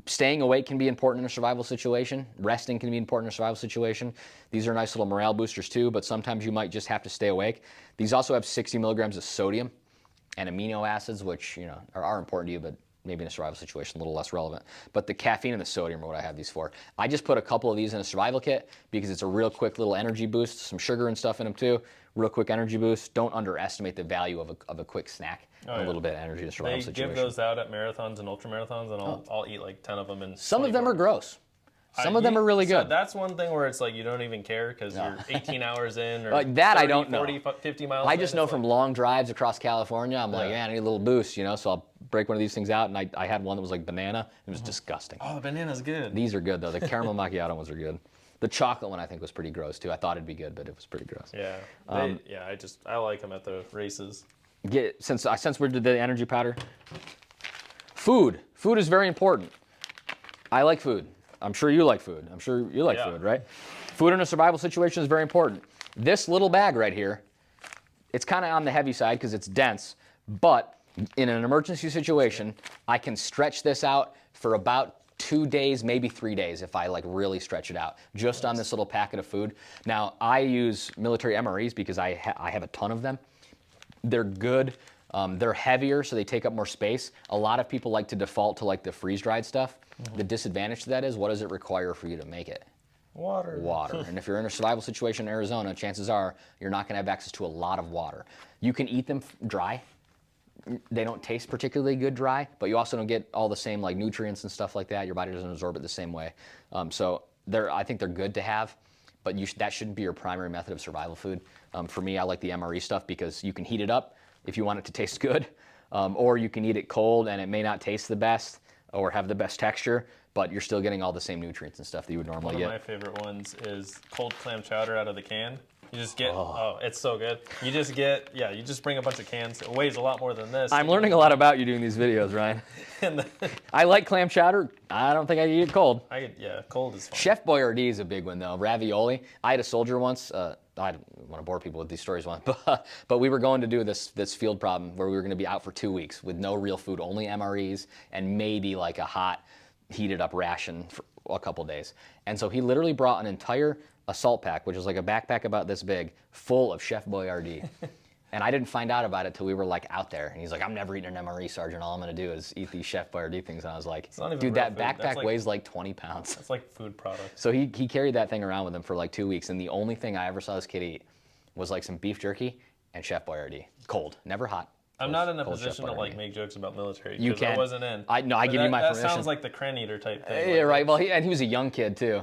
Staying awake can be important in a survival situation. Resting can be important in a survival situation. These are nice little morale boosters too, but sometimes you might just have to stay awake. These also have 60 milligrams of sodium and amino acids, which are important to you, but maybe in a survival situation a little less relevant. But the caffeine and the sodium are what I have these for. I just put a couple of these in a survival kit because it's a real quick little energy boost, some sugar and stuff in them too. Real quick energy boost. Don't underestimate the value of a quick snack and a little bit of energy in a survival situation. They give those out at marathons and ultra marathons, and I'll eat like 10 of them in Some of them are gross. Some of them are really good. So that's one thing where it's like you don't even care because you're 18 hours in or that 30, I don't know. 40, 50 miles I in. just know from long drives across California, I'm like, I need a little boost, so I'll break one of these things out, and I had one that was like banana. It was disgusting. Oh, the banana's good. These are good, though. The caramel macchiato ones are good. The chocolate one, I think, was pretty gross, too. I thought it'd be good, but it was pretty gross. Yeah. I like them at the races. Since we did the energy powder, food. Food is very important. I like food. I'm sure you like food. I'm sure you like food, right? Food in a survival situation is very important. This little bag right here, it's kind of on the heavy side because it's dense, but in an emergency situation, I can stretch this out for about 2 days, maybe 3 days if I really stretch it out, just on this little packet of food. Now, I use military MREs because I have a ton of them. They're good. They're heavier, so they take up more space. A lot of people like to default to the freeze-dried stuff. The disadvantage to that is, what does it require for you to make it? Water. Water. And if you're in a survival situation in Arizona, chances are you're not going to have access to a lot of water. You can eat them dry. They don't taste particularly good dry, but you also don't get all the same nutrients and stuff like that. Your body doesn't absorb it the same way. So I think they're good to have, but that shouldn't be your primary method of survival food. For me, I like the MRE stuff because you can heat it up if you want it to taste good, or you can eat it cold and it may not taste the best or have the best texture, but you're still getting all the same nutrients and stuff that you would normally get. One of my favorite ones is cold clam chowder out of the can. You just get, it's so good. You just bring a bunch of cans. It weighs a lot more than this. I'm learning a lot about you doing these videos, Ryan. I like clam chowder. I don't think I can eat it cold. Cold is fine. Chef Boyardee is a big one, though. Ravioli. I had a soldier once. I don't want to bore people with these stories once, but we were going to do this field problem where we were going to be out for 2 weeks with no real food, only MREs, and maybe a hot, heated up ration for a couple days. And so he literally brought an entire assault pack, which was like a backpack about this big, full of Chef Boyardee. And I didn't find out about it till we were out there. And he's like, I'm never eating an MRE, Sergeant. All I'm going to do is eat these Chef Boyardee things. And I was like, dude, that backpack weighs 20 pounds. That's like food product. So he carried that thing around with him for 2 weeks. And the only thing I ever saw this kid eat was some beef jerky and Chef Boyardee. Cold, never hot. I'm not in a position to make jokes about military. You can. I wasn't in. I give you my permission. That sounds like the Kren Eater type thing. Yeah, right. Well, he was a young kid too.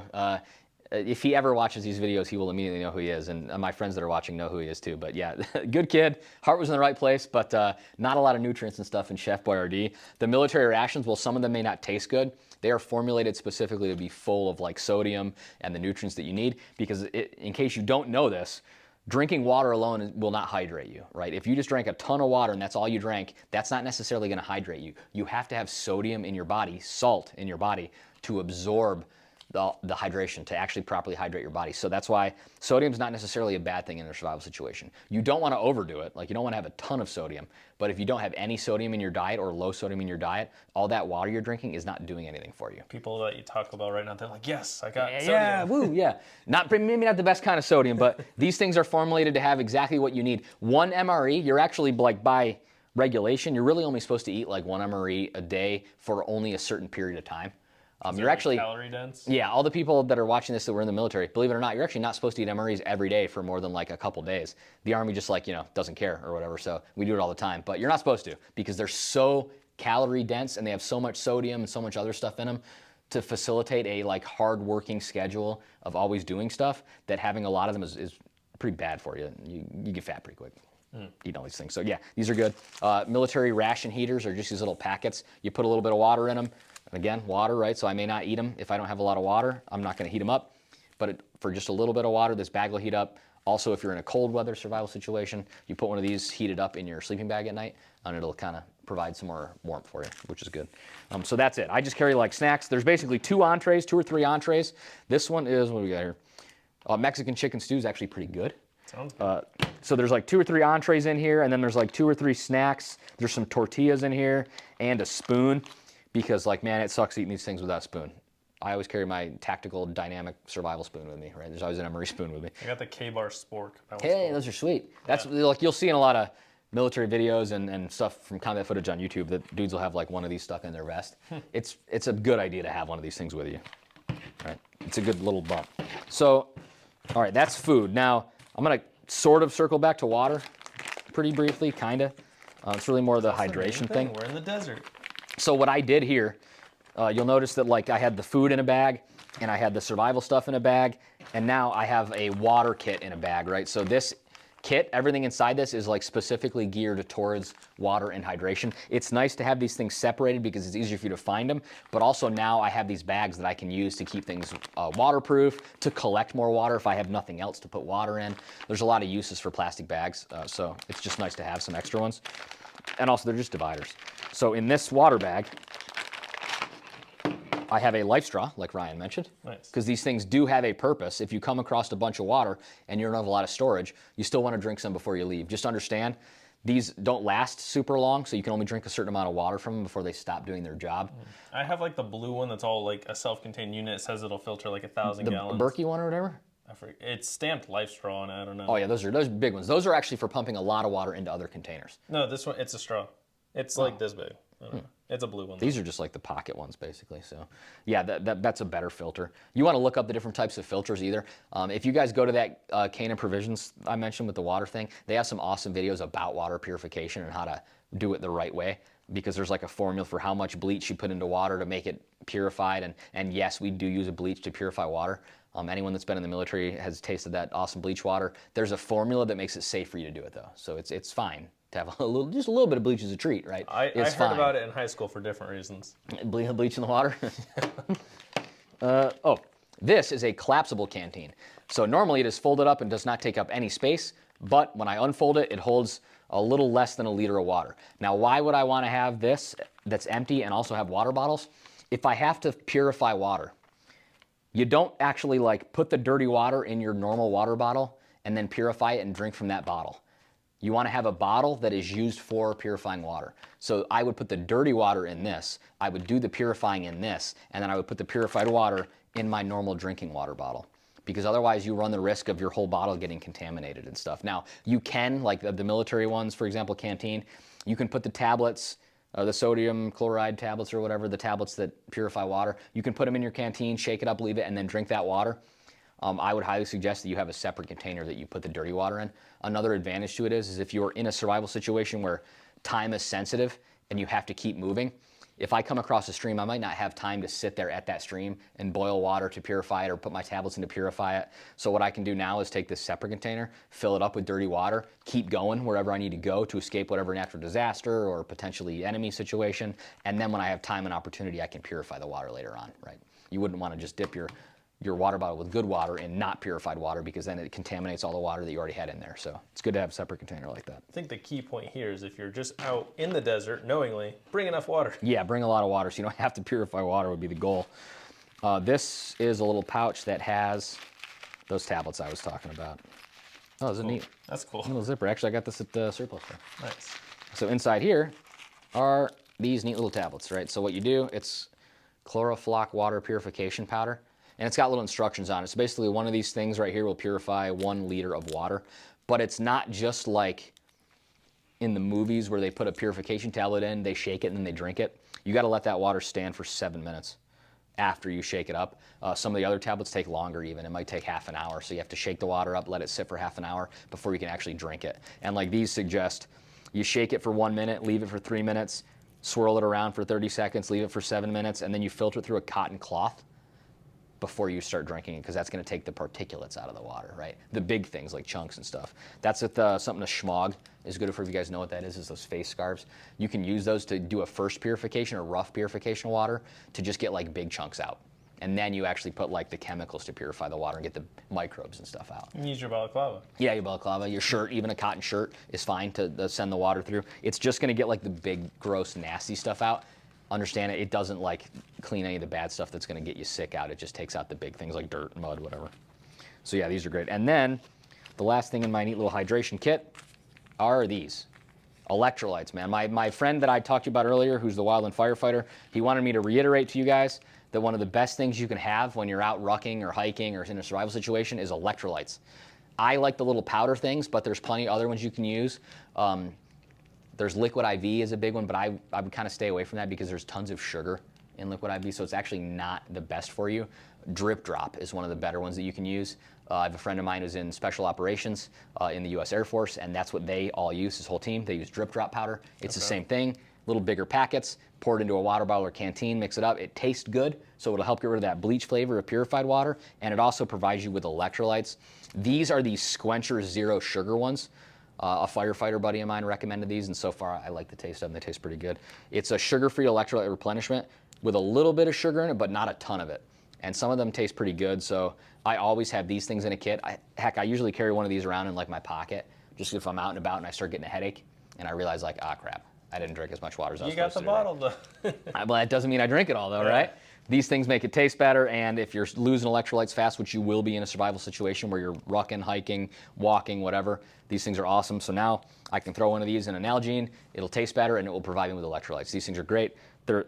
If he ever watches these videos, he will immediately know who he is, and my friends that are watching know who he is too. But yeah, good kid. Heart was in the right place, but not a lot of nutrients and stuff in Chef Boyardee. The military rations, well, some of them may not taste good. They are formulated specifically to be full of sodium and the nutrients that you need. Because in case you don't know this, drinking water alone will not hydrate you, right? If you just drank a ton of water and that's all you drank, that's not necessarily going to hydrate you. You have to have sodium in your body, salt in your body, to absorb the hydration to actually properly hydrate your body. So that's why sodium's not necessarily a bad thing in a survival situation. You don't want to overdo it. Like, you don't want to have a ton of sodium, but if you don't have any sodium in your diet or low sodium in your diet, all that water you're drinking is not doing anything for you. People that you talk about right now, they're like, yes, I got sodium. Yeah, woo, yeah. Maybe not the best kind of sodium, but these things are formulated to have exactly what you need. 1 MRE, you're actually, like, by regulation, you're really only supposed to eat like 1 MRE a day for only a certain period of time. You're actually calorie dense. Yeah, all the people that are watching this that were in the military, believe it or not, you're actually not supposed to eat MREs every day for more than like a couple days. The Army just, like, doesn't care or whatever, so we do it all the time. But you're not supposed to, because they're so calorie dense and they have so much sodium and so much other stuff in them to facilitate a like hard working schedule of always doing stuff, that having a lot of them is pretty bad for you. You get fat pretty quick. Eating all these things. So yeah, these are good. Military ration heaters are just these little packets. You put a little bit of water in them. And again, water, right? So I may not eat them if I don't have a lot of water. I'm not going to heat them up. But for just a little bit of water, this bag will heat up. Also, if you're in a cold weather survival situation, you put one of these heated up in your sleeping bag at night, and it'll kind of provide some more warmth for you, which is good. So that's it. I just carry like snacks. There's basically 2 or 3 entrees. This one is, what do we got here? Mexican chicken stew is actually pretty good. Sounds good. So there's like 2 or 3 entrees in here, and then there's like 2 or 3 snacks. There's some tortillas in here and a spoon, because, like, man, it sucks eating these things without a spoon. I always carry my tactical dynamic survival spoon with me, right? There's always an MRE spoon with me. I got the K-Bar spork. Hey, those are sweet. That's like, you'll see in a lot of military videos and stuff from combat footage on YouTube that dudes will have like one of these stuck in their vest. It's a good idea to have one of these things with you, right? It's a good little bump. So, all right, that's food. Now, I'm going to sort of circle back to water pretty briefly, kind of. It's really more the hydration thing. We're in the desert. So what I did here, you'll notice that, like, I had the food in a bag, and I had the survival stuff in a bag, and now I have a water kit in a bag, right? So this kit, everything inside this is like specifically geared towards water and hydration. It's nice to have these things separated because it's easier for you to find them, but also now I have these bags that I can use to keep things waterproof, to collect more water if I have nothing else to put water in. There's a lot of uses for plastic bags, so it's just nice to have some extra ones. And also, they're just dividers. So in this water bag, I have a life straw, like Ryan mentioned, Nice. because these things do have a purpose. If you come across a bunch of water and you don't have a lot of storage, you still want to drink some before you leave. Just understand, these don't last super long, so you can only drink a certain amount of water from them before they stop doing their job. I have like the blue one that's all like a self-contained unit. It says it'll filter like 1,000 gallons. The Berkey one or whatever? I forget. It's stamped Life Straw, and I don't know. Oh yeah, those are big ones. Those are actually for pumping a lot of water into other containers. No, this one, it's a straw. It's like this big. I don't know. It's a blue one. These are just like the pocket ones, basically. So, yeah, that's a better filter. You want to look up the different types of filters either. If you guys go to that Canaan Provisions I mentioned with the water thing, they have some awesome videos about water purification and how to do it the right way. Because there's like a formula for how much bleach you put into water to make it purified. And yes, we do use a bleach to purify water. Anyone that's been in the military has tasted that awesome bleach water. There's a formula that makes it safe for you to do it, though. So it's fine to have just a little bit of bleach as a treat, right? I heard about it in high school for different reasons. Bleach in the water? This is a collapsible canteen. So normally it is folded up and does not take up any space, but when I unfold it, it holds a little less than a liter of water. Now, why would I want to have this that's empty and also have water bottles? If I have to purify water, you don't actually like put the dirty water in your normal water bottle and then purify it and drink from that bottle. You want to have a bottle that is used for purifying water. So I would put the dirty water in this, I would do the purifying in this, and then I would put the purified water in my normal drinking water bottle. Because otherwise you run the risk of your whole bottle getting contaminated and stuff. Now, you can, like the military ones, for example, canteen, you can put the tablets, the sodium chloride tablets or whatever, the tablets that purify water, you can put them in your canteen, shake it up, leave it, and then drink that water. I would highly suggest that you have a separate container that you put the dirty water in. Another advantage to it is if you're in a survival situation where time is sensitive and you have to keep moving, if I come across a stream, I might not have time to sit there at that stream and boil water to purify it or put my tablets in to purify it. So what I can do now is take this separate container, fill it up with dirty water, keep going wherever I need to go to escape whatever natural disaster or potentially enemy situation. And then when I have time and opportunity, I can purify the water later on, right? You wouldn't want to just dip your water bottle with good water in not purified water because then it contaminates all the water that you already had in there. So it's good to have a separate container like that. I think the key point here is if you're just out in the desert, knowingly, bring enough water. Yeah, bring a lot of water so you don't have to purify water would be the goal. This is a little pouch that has those tablets I was talking about. Oh, this is neat. That's cool. Little zipper. Actually, I got this at the surplus store. Nice. So inside here are these neat little tablets, right? So what you do, it's chloroflock water purification powder, and it's got little instructions on it. So basically one of these things right here will purify 1 liter of water, but it's not just like in the movies where they put a purification tablet in, they shake it, and then they drink it. You got to let that water stand for 7 minutes after you shake it up. Some of the other tablets take longer even. It might take half an hour. So you have to shake the water up, let it sit for half an hour before you can actually drink it. And like these suggest, you shake it for 1 minute, leave it for 3 minutes, swirl it around for 30 seconds, leave it for 7 minutes, and then you filter it through a cotton cloth before you start drinking it, because that's going to take the particulates out of the water, right? The big things like chunks and stuff. That's what something a schmog is good for. If you guys know what that is those face scarves. You can use those to do a first purification or rough purification water to just get like big chunks out. And then you actually put like the chemicals to purify the water and get the microbes and stuff out. You can use your balaclava. Yeah, your balaclava, your shirt, even a cotton shirt is fine to send the water through. It's just going to get like the big, gross, nasty stuff out. Understand it doesn't like clean any of the bad stuff that's going to get you sick out. It just takes out the big things like dirt, mud, whatever. So yeah, these are great. And then the last thing in my neat little hydration kit are these electrolytes, man. My friend that I talked to you about earlier, who's the wildland firefighter, he wanted me to reiterate to you guys that one of the best things you can have when you're out rucking or hiking or in a survival situation is electrolytes. I like the little powder things, but there's plenty of other ones you can use. There's liquid IV is a big one, but I would kind of stay away from that because there's tons of sugar in liquid IV, so it's actually not the best for you. Drip Drop is one of the better ones that you can use. I have a friend of mine who's in special operations in the U.S. Air Force, and that's what they all use, this whole team. They use Drip Drop powder. It's the same thing, little bigger packets, pour it into a water bottle or canteen, mix it up. It tastes good, so it'll help get rid of that bleach flavor of purified water, and it also provides you with electrolytes. These are the Squencher Zero Sugar ones. A firefighter buddy of mine recommended these, and so far I like the taste of them. They taste pretty good. It's a sugar-free electrolyte replenishment with a little bit of sugar in it, but not a ton of it. And some of them taste pretty good, so I always have these things in a kit. Heck, I usually carry one of these around in like my pocket, just if I'm out and about and I start getting a headache, and I realize like, ah, crap, I didn't drink as much water as I was supposed to. You got the bottle though. Well, that doesn't mean I drink it all though, Yeah. right? These things make it taste better, and if you're losing electrolytes fast, which you will be in a survival situation where you're rucking, hiking, walking, whatever, these things are awesome. So now I can throw one of these in an Nalgene, it'll taste better, and it will provide me with electrolytes. These things are great.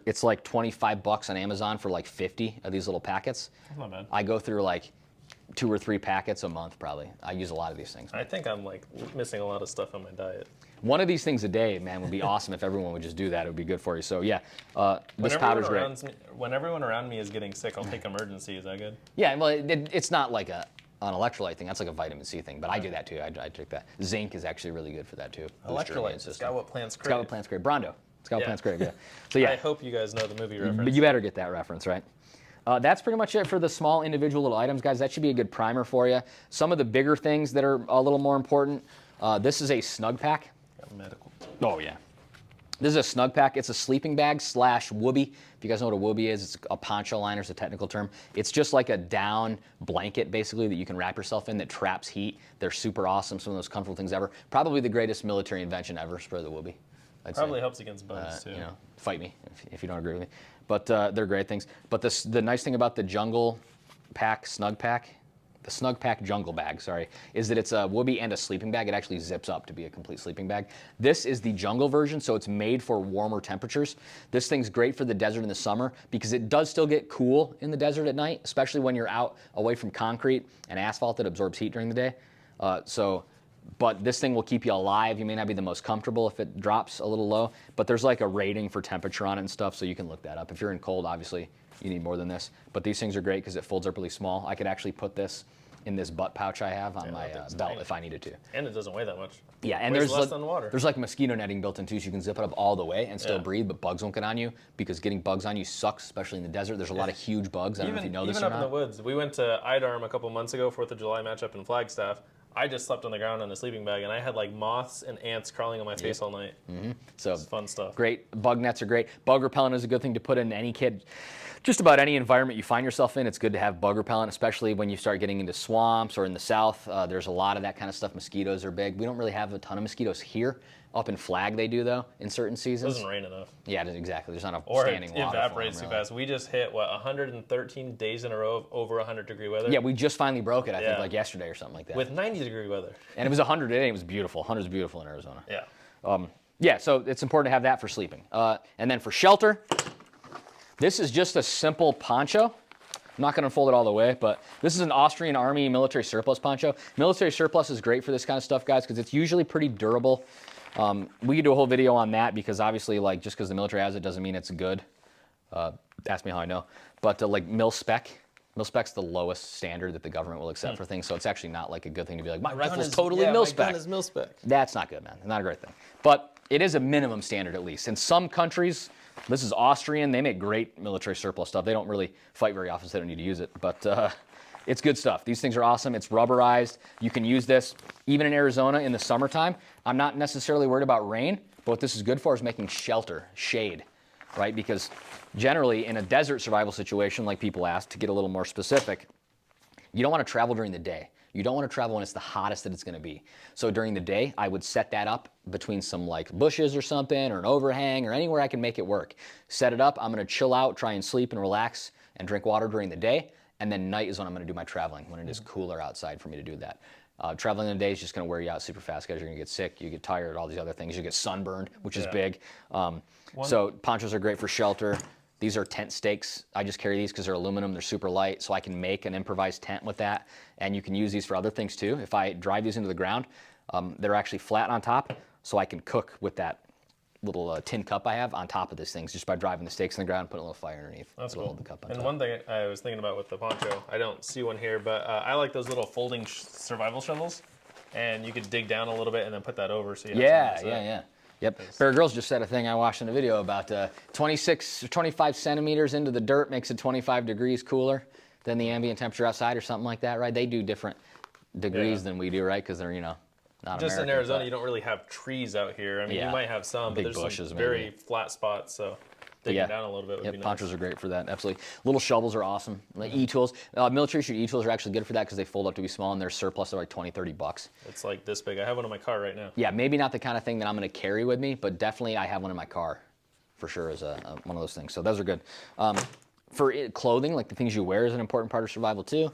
It's like $25 on Amazon for like 50 of these little packets. That's not bad. I go through like 2 or 3 packets a month probably. I use a lot of these things. I think I'm like missing a lot of stuff on my diet. One of these things a day, man, would be awesome if everyone would just do that. It would be good for you. So yeah, this powder's great. When everyone around me is getting sick, I'll take emergency. Is that good? Yeah, well, it's not like an electrolyte thing. That's like a vitamin C thing, but I do that too. I take that. Zinc is actually really good for that too. Boost your immune Electrolytes. It's system. got what plants It's got crave. what plants crave. Brondo. It's got what Yeah. plants crave, yeah. So yeah, I hope you guys know the movie reference. but you better get that reference, right? That's pretty much it for the small individual little items, guys. That should be a good primer for you. Some of the bigger things that are a little more important. This is a snug pack. Got medical. Oh yeah. This is a snug pack. It's a sleeping bag / whoopie. If you guys know what a whoopie is, it's a poncho liner, is a technical term. It's just like a down blanket, basically, that you can wrap yourself in that traps heat. They're super awesome, some of the most comfortable things ever. Probably the greatest military invention ever for the whoopie. I'd Probably say. helps against bugs too. You know, fight me if you don't agree with me. But they're great things. But the nice thing about the Jungle Pack Snug Pack, the Snug Pack Jungle Bag, sorry, is that it's a whoopie and a sleeping bag. It actually zips up to be a complete sleeping bag. This is the Jungle version, so it's made for warmer temperatures. This thing's great for the desert in the summer because it does still get cool in the desert at night, especially when you're out away from concrete and asphalt that absorbs heat during the day. But this thing will keep you alive. You may not be the most comfortable if it drops a little low, but there's like a rating for temperature on it and stuff, so you can look that up. If you're in cold, obviously, you need more than this. But these things are great because it folds up really small. I could actually put this in this butt pouch I have on my that's belt tiny. if I needed to. And it doesn't weigh that much. Yeah, and Weighs there's less than water. there's like mosquito netting built in too, so you can zip it up all the way and still Yeah. breathe, but bugs won't get on you because getting bugs on you sucks, especially in the desert. There's a lot of huge bugs. I don't know if you know this even or up in the not. woods. We went to IDARM a couple months ago, 4th of July matchup in Flagstaff. I just slept on the ground in a sleeping bag, and I had like moths and ants crawling on my face all night. So It's fun stuff. great. Bug nets are great. Bug repellent is a good thing to put in any kid. Just about any environment you find yourself in, it's good to have bug repellent, especially when you start getting into swamps or in the south. There's a lot of that kind of stuff. Mosquitoes are big. We don't really have a ton of mosquitoes here. Up in Flag, they do, though, in certain It seasons. doesn't rain enough. Yeah, exactly. There's not enough Or standing it water. evaporates for them, too fast. We just hit, 113 days in a row of over 100-degree weather? Yeah, we just finally broke it, I think, Yeah. like yesterday or something like that. With 90-degree weather. And it was 100 today. It was beautiful. 100 is beautiful in Arizona. Yeah. Yeah, so it's important to have that for sleeping. And then for shelter, this is just a simple poncho. I'm not going to unfold it all the way, but this is an Austrian Army military surplus poncho. Military surplus is great for this kind of stuff, guys, because it's usually pretty durable. We could do a whole video on that because obviously, like, just because the military has it doesn't mean it's good. Ask me how I know. But like mil-spec's the lowest standard that the government will accept for things, so it's actually not like a good thing to be like, my rifle's totally mil-spec. My gun is mil-spec. That's not good, man. Not a great thing. But it is a minimum standard at least. In some countries, this is Austrian, they make great military surplus stuff. They don't really fight very often, so they don't need to use it. But it's good stuff. These things are awesome. It's rubberized. You can use this even in Arizona in the summertime. I'm not necessarily worried about rain, but what this is good for is making shelter, shade, right? Because generally in a desert survival situation, like people ask, to get a little more specific, you don't want to travel during the day. You don't want to travel when it's the hottest that it's going to be. So during the day, I would set that up between some like bushes or something, or an overhang, or anywhere I can make it work. Set it up. I'm going to chill out, try and sleep and relax and drink water during the day. And then night is when I'm going to do my traveling, when it is cooler outside for me to do that. Traveling in the day is just going to wear you out super fast, guys. You're going to get sick, you get tired, all these other things. You get sunburned, which is big. So ponchos are great for shelter. These are tent stakes. I just carry these because they're aluminum, they're super light, so I can make an improvised tent with that. And you can use these for other things too. If I drive these into the ground, they're actually flat on top, so I can cook with that little tin cup I have on top of these things just by driving the stakes in the ground and putting a little fire underneath. That's It'll cool. hold the cup on And top. one thing I was thinking about with the poncho, I don't see one here, but I like those little folding survival shovels. And you could dig down a little bit and then put that over so you have something to say. Yep. Bear Grylls just said a thing I watched in a video about 26 or 25 centimeters into the dirt makes it 25 degrees cooler than the ambient temperature outside or something like that, right? They do different degrees than we do, right? Because they're, not Just American, in Arizona, but you don't really have trees out here. I mean, Yeah. you might have some, but Big there's bushes, some maybe. very flat spots, so digging down a little bit would be nice. Ponchos are great for that, absolutely. Little shovels are awesome. Like e-tools. Military shoot e-tools are actually good for that because they fold up to be small and they're surplus. They're like 20, 30 bucks. It's like this big. I have one in my car right now. Yeah, maybe not the kind of thing that I'm going to carry with me, but definitely I have one in my car for sure as one of those things. So those are good. Clothing, like the things you wear, is an important part of survival too.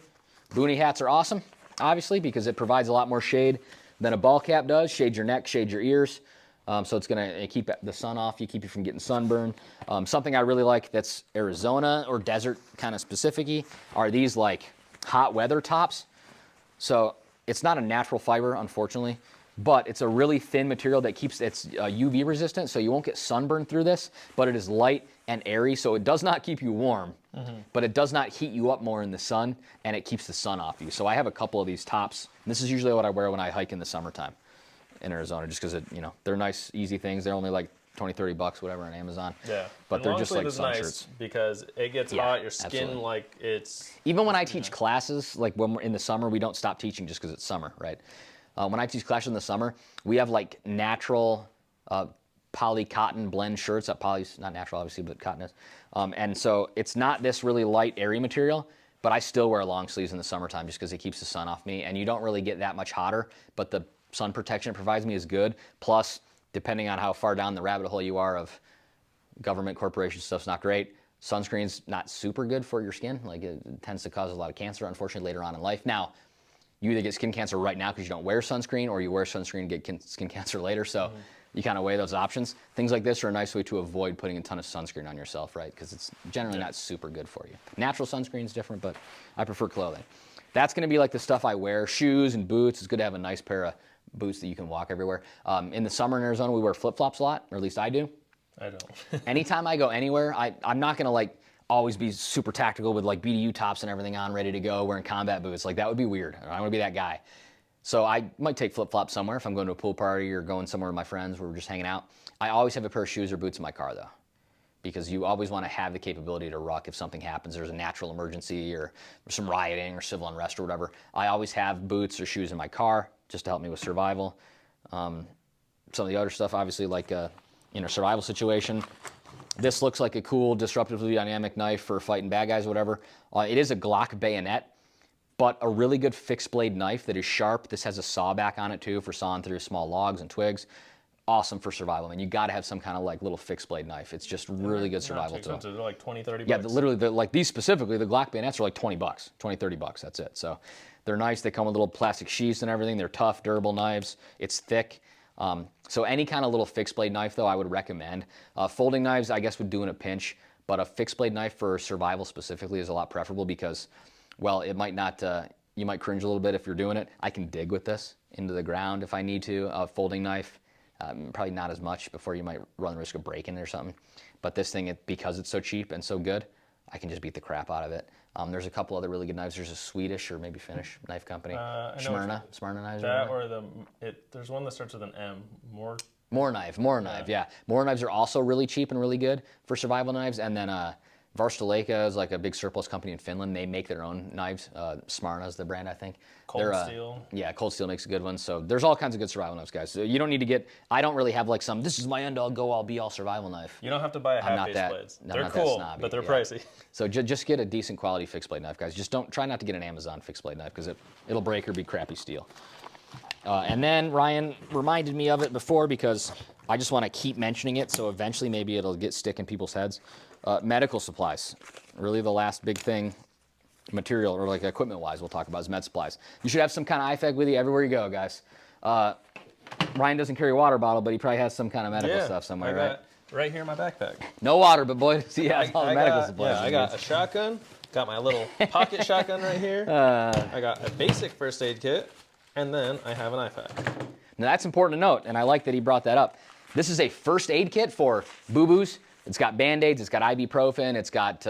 Boonie hats are awesome, obviously, because it provides a lot more shade than a ball cap does. Shade your neck, shade your ears. So it's going to keep the sun off you, keep you from getting sunburned. Something I really like that's Arizona or desert kind of specific-y are these like hot weather tops. So it's not a natural fiber, unfortunately, but it's a really thin material that keeps it's UV resistant, so you won't get sunburned through this, but it is light and airy, so it does not keep you warm, but it does not heat you up more in the sun, and it keeps the sun off you. So I have a couple of these tops, and this is usually what I wear when I hike in the summertime in Arizona, just because they're nice, easy things. They're only like 20, 30 bucks, whatever, on Amazon. Yeah. But And they're long just sleeve like is sun nice shirts. because it gets Yeah, hot, your skin, absolutely. like, it's... Even when I teach classes, like when we're in the summer, we don't stop teaching just because it's summer, right? When I teach classes in the summer, we have like natural poly cotton blend shirts. Poly's not natural, obviously, but cotton is. And so it's not this really light, airy material, but I still wear long sleeves in the summertime just because it keeps the sun off me. And you don't really get that much hotter, but the sun protection it provides me is good. Plus, depending on how far down the rabbit hole you are of government, corporation stuff's not great. Sunscreen's not super good for your skin. Like it tends to cause a lot of cancer, unfortunately, later on in life. Now, you either get skin cancer right now because you don't wear sunscreen, or you wear sunscreen and get skin cancer later. So you kind of weigh those options. Things like this are a nice way to avoid putting a ton of sunscreen on yourself, right? Because it's generally not super good for you. Natural sunscreen is different, but I prefer clothing. That's going to be like the stuff I wear. Shoes and boots. It's good to have a nice pair of boots that you can walk everywhere. In the summer in Arizona, we wear flip-flops a lot, or at least I do. I don't. Anytime I go anywhere, I'm not going to like always be super tactical with like BDU tops and everything on, ready to go, wearing combat boots. Like that would be weird. I don't want to be that guy. So I might take flip-flops somewhere if I'm going to a pool party or going somewhere with my friends where we're just hanging out. I always have a pair of shoes or boots in my car though, because you always want to have the capability to ruck if something happens. There's a natural emergency or some rioting or civil unrest or whatever. I always have boots or shoes in my car just to help me with survival. Some of the other stuff, obviously, like in a survival situation. This looks like a cool disruptively dynamic knife for fighting bad guys or whatever. It is a Glock bayonet, but a really good fixed blade knife that is sharp. This has a saw back on it too for sawing through small logs and twigs. Awesome for survival. I mean, you got to have some kind of like little fixed blade knife. It's just really good survival tool. They're like 20, 30 bucks. Yeah, literally, like these specifically, the Glock bayonets are like 20 bucks, 20, 30 bucks. That's it. So they're nice. They come with little plastic sheaths and everything. They're tough, durable knives. It's thick. So any kind of little fixed blade knife, though, I would recommend. Folding knives, I guess, would do in a pinch, but a fixed blade knife for survival specifically is a lot preferable because, well, it might not. You might cringe a little bit if you're doing it. I can dig with this into the ground if I need to. A folding knife. Probably not as much before you might run the risk of breaking it or something. But this thing, because it's so cheap and so good, I can just beat the crap out of it. There's a couple other really good knives. There's a Swedish or maybe Finnish knife company. Smyrna knives. That or there's one that starts with an M. More knife, yeah. More knives are also really cheap and really good for survival knives. And then Varstaleka is like a big surplus company in Finland. They make their own knives. Smyrna is the brand, I think. Cold Steel. Yeah, Cold Steel makes a good one. So there's all kinds of good survival knives, guys. So you don't need to get, I don't really have like this is my end-all, go-all, be-all survival knife. You don't have to buy a half-face blades. They're cool, but they're pricey. So just get a decent quality fixed blade knife, guys. Just try not to get an Amazon fixed blade knife because it'll break or be crappy steel. And then Ryan reminded me of it before because I just want to keep mentioning it, so eventually maybe it'll stick in people's heads. Medical supplies, really the last big thing, material or like equipment-wise we'll talk about is med supplies. You should have some kind of IFAK with you everywhere you go, guys. Ryan doesn't carry a water bottle, but he probably has some kind of medical stuff somewhere, right? Right here in my backpack. No water, but boy, he has all the medical supplies. Yeah, I got a shotgun, got my little pocket shotgun right here. I got a basic first aid kit, and then I have an IFAK. Now that's important to note, and I like that he brought that up. This is a first aid kit for boo-boos. It's got Band-Aids, it's got ibuprofen, it's got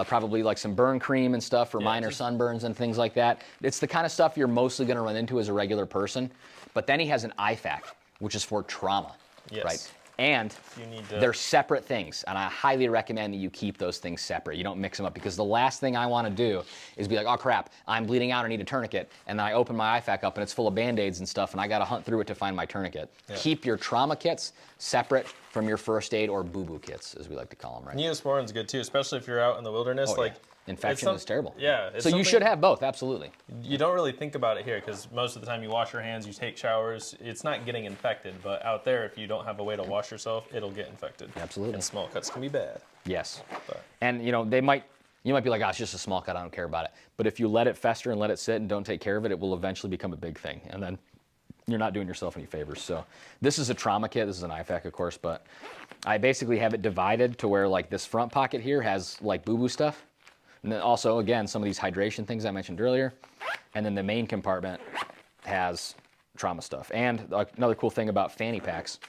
probably like some burn cream and stuff for minor sunburns and things like that. It's the kind of stuff you're mostly going to run into as a regular person. But then he has an IFAK, which is for trauma, right? And they're separate things, and I highly recommend that you keep those things separate. You don't mix them up, because the last thing I want to do is be like, oh crap, I'm bleeding out, I need a tourniquet, and then I open my IFAK up and it's full of Band-Aids and stuff, and I got to hunt through it to find my tourniquet. Yeah. Keep your trauma kits separate from your first aid or boo-boo kits, as we like to call them, right? Neosporin's good too, especially if you're out in the wilderness. Infection is terrible. Yeah. So you should have both, absolutely. You don't really think about it here because most of the time you wash your hands, you take showers. It's not getting infected, but out there, if you don't have a way to wash yourself, it'll get infected. Absolutely. And small cuts can be bad. Yes. And you might be like, oh, it's just a small cut, I don't care about it. But if you let it fester and let it sit and don't take care of it, it will eventually become a big thing. And then you're not doing yourself any favors. So this is a trauma kit. This is an IFAK, of course, but I basically have it divided to where like this front pocket here has like boo-boo stuff. And then also, again, some of these hydration things I mentioned earlier. And then the main compartment has trauma stuff. And another cool thing about fanny packs,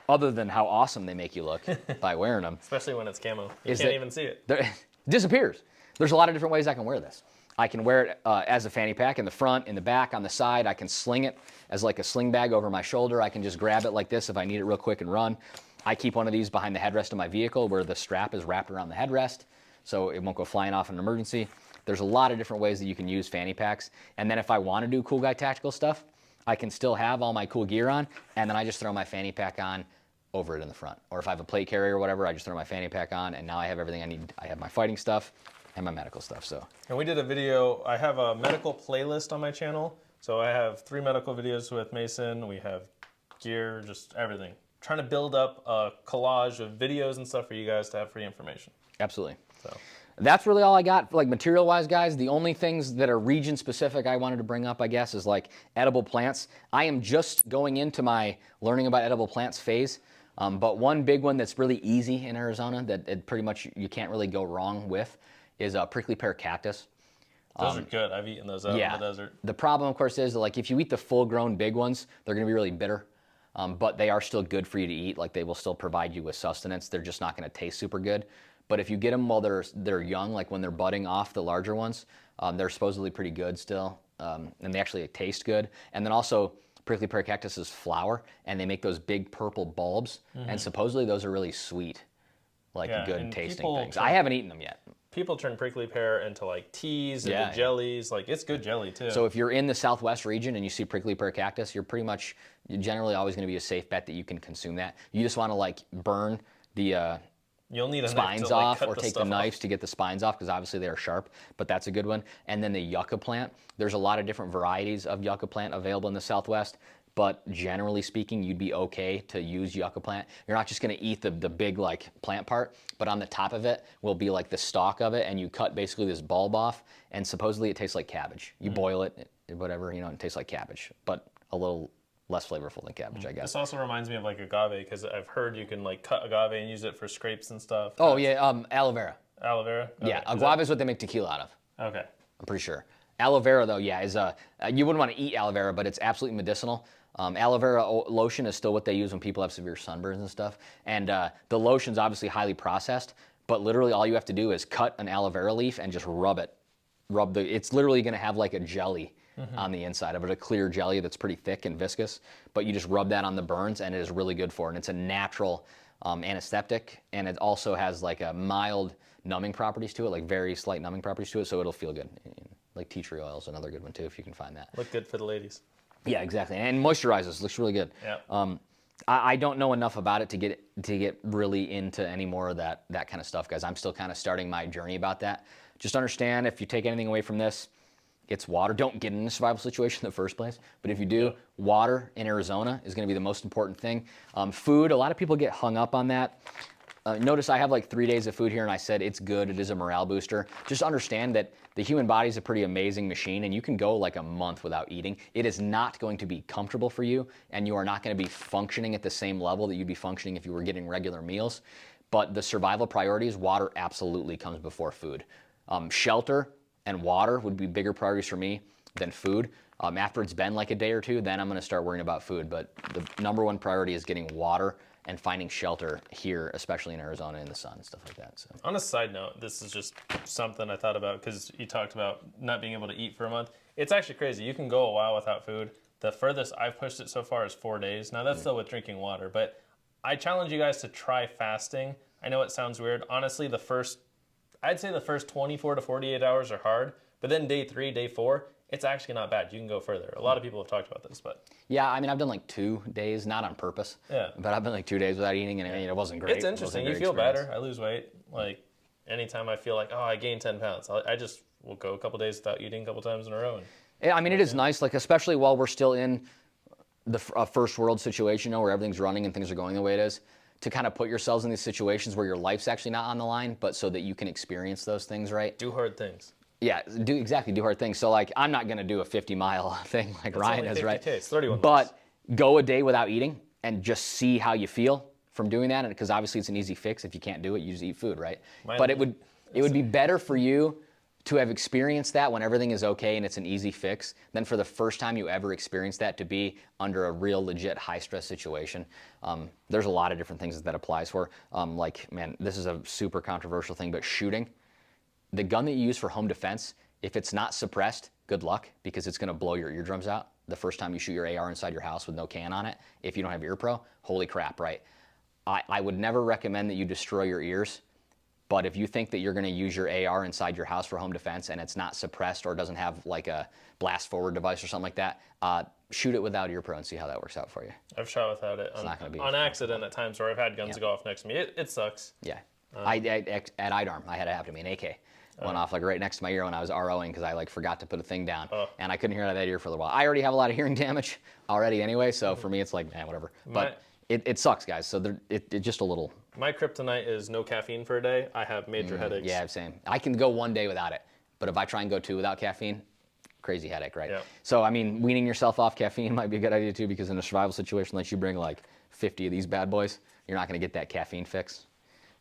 other than how awesome they make you look by wearing them. Especially when it's camo. You can't even see it. It disappears. There's a lot of different ways I can wear this. I can wear it as a fanny pack in the front, in the back, on the side. I can sling it as like a sling bag over my shoulder. I can just grab it like this if I need it real quick and run. I keep one of these behind the headrest of my vehicle where the strap is wrapped around the headrest, so it won't go flying off in an emergency. There's a lot of different ways that you can use fanny packs. And then if I want to do cool guy tactical stuff, I can still have all my cool gear on, and then I just throw my fanny pack on over it in the front. Or if I have a plate carrier or whatever, I just throw my fanny pack on, and now I have everything I need. I have my fighting stuff and my medical stuff. So. And we did a video. I have a medical playlist on my channel. So I have 3 medical videos with Mason. We have gear, just everything. Trying to build up a collage of videos and stuff for you guys to have free information. Absolutely. So that's really all I got, like material-wise, guys. The only things that are region-specific I wanted to bring up, I guess, is like edible plants. I am just going into my learning about edible plants phase, but one big one that's really easy in Arizona that pretty much you can't really go wrong with is a prickly pear cactus. Those are good. I've eaten those out in the desert. The problem, of course, is that, like, if you eat the full-grown big ones, they're going to be really bitter. But they are still good for you to eat. Like, they will still provide you with sustenance. They're just not going to taste super good. But if you get them while they're young, like when they're budding off the larger ones, they're supposedly pretty good still, and they actually taste good. And then also, prickly pear cactuses flower, and they make those big purple bulbs, and supposedly those are really sweet like Yeah, good and tasting people things. turn- I haven't eaten them yet. People turn prickly pear into like teas, into Yeah, yeah. jellies. Like it's good jelly too. So if you're in the Southwest region and you see prickly pear cactus, you're generally always going to be a safe bet that you can consume that. You just want to like burn the You'll need a spines knife to, like, off, cut or the take the stuff knives off. to get the spines off, because obviously they are sharp, but that's a good one. And then the yucca plant. There's a lot of different varieties of yucca plant available in the Southwest, but generally speaking, you'd be okay to use yucca plant. You're not just going to eat the big like plant part, but on the top of it will be like the stalk of it, and you cut basically this bulb off, and supposedly it tastes like cabbage. You boil it, whatever, it tastes like cabbage, but a little less flavorful than cabbage, I guess. This also reminds me of like agave, because I've heard you can like cut agave and use it for scrapes and stuff. Oh yeah, aloe vera. Aloe vera? Okay. Yeah, agave is what they make tequila out of. Okay. I'm pretty sure. Aloe vera, though, yeah, is you wouldn't want to eat aloe vera, but it's absolutely medicinal. Aloe vera lotion is still what they use when people have severe sunburns and stuff. And the lotion's obviously highly processed, but literally all you have to do is cut an aloe vera leaf and just rub it. It's literally going to have like a jelly on the inside of it, a clear jelly that's pretty thick and viscous. But you just rub that on the burns, and it is really good for it. And it's a natural anesthetic, and it also has like a mild numbing properties to it, like very slight numbing properties to it, so it'll feel good. Like tea tree oil is another good one too, if you can find that. Look good for the ladies. Yeah, exactly, and moisturizes. Looks really good. Yeah. I don't know enough about it to get really into any more of that kind of stuff, guys. I'm still kind of starting my journey about that. Just understand, if you take anything away from this, it's water. Don't get in a survival situation in the first place, but if you do, water in Arizona is going to be the most important thing. Food, a lot of people get hung up on that. Notice I have like 3 days of food here, and I said it's good, it is a morale booster. Just understand that the human body is a pretty amazing machine, and you can go like a month without eating. It is not going to be comfortable for you, and you are not going to be functioning at the same level that you'd be functioning if you were getting regular meals. But the survival priorities, water absolutely comes before food. Shelter and water would be bigger priorities for me than food. After it's been like a day or two, then I'm going to start worrying about food. But the number one priority is getting water and finding shelter here, especially in Arizona in the sun and stuff like that. So. On a side note, this is just something I thought about, because you talked about not being able to eat for a month. It's actually crazy. You can go a while without food. The furthest I've pushed it so far is 4 days. Now that's still with drinking water, but I challenge you guys to try fasting. I know it sounds weird. Honestly, I'd say the first 24 to 48 hours are hard, but then day 3, day 4, it's actually not bad. You can go further. A lot of people have talked about this, but yeah, I mean, I've done like 2 days, not on purpose. Yeah. But I've been like 2 days without eating, and it wasn't great. It's interesting. You feel better. I lose weight. Like anytime I feel like, oh, I gained 10 pounds, I just will go a couple days without eating a couple times in a row. And yeah, I mean, it is nice, like especially while we're still in the first world situation, where everything's running and things are going the way it is, to kind of put yourselves in these situations where your life's actually not on the line, but so that you can experience those things, right? do hard things. Yeah, do hard things. So like, I'm not going to do a 50-mile thing like Ryan only is, 50 right? Ks, 31 But go a day without eating and just see how you feel from doing that. And because obviously it's an easy fix. If you can't do it, you just eat food, right? But it would be better for you to have experienced that when everything is okay and it's an easy fix than for the first time you ever experience that to be under a real legit high stress situation. There's a lot of different things that applies for. Like, man, this is a super controversial thing, but shooting. The gun that you use for home defense, if it's not suppressed, good luck, because it's going to blow your eardrums out the first time you shoot your AR inside your house with no can on it. If you don't have ear pro, holy crap, right? I would never recommend that you destroy your ears, but if you think that you're going to use your AR inside your house for home defense and it's not suppressed or doesn't have like a blast forward device or something like that, shoot it without ear pro and see how that works out for you. I've shot without it on accident at times where I've had guns go off next to me. It sucks. Yeah. At IDARM, I had it happen to me, an AK. Went off like right next to my ear when I was ROing because I like forgot to put a thing down, and I couldn't hear out of that ear for a little while. I already have a lot of hearing damage already anyway, so for me it's like, whatever. But it sucks, guys. So it just a little. My kryptonite is no caffeine for a day. I have major headaches. Yeah, same. I can go 1 day without it, but if I try and go 2 without caffeine, crazy headache, right? Yeah. So I mean, weaning yourself off caffeine might be a good idea too, because in a survival situation, unless you bring like 50 of these bad boys, you're not going to get that caffeine fix.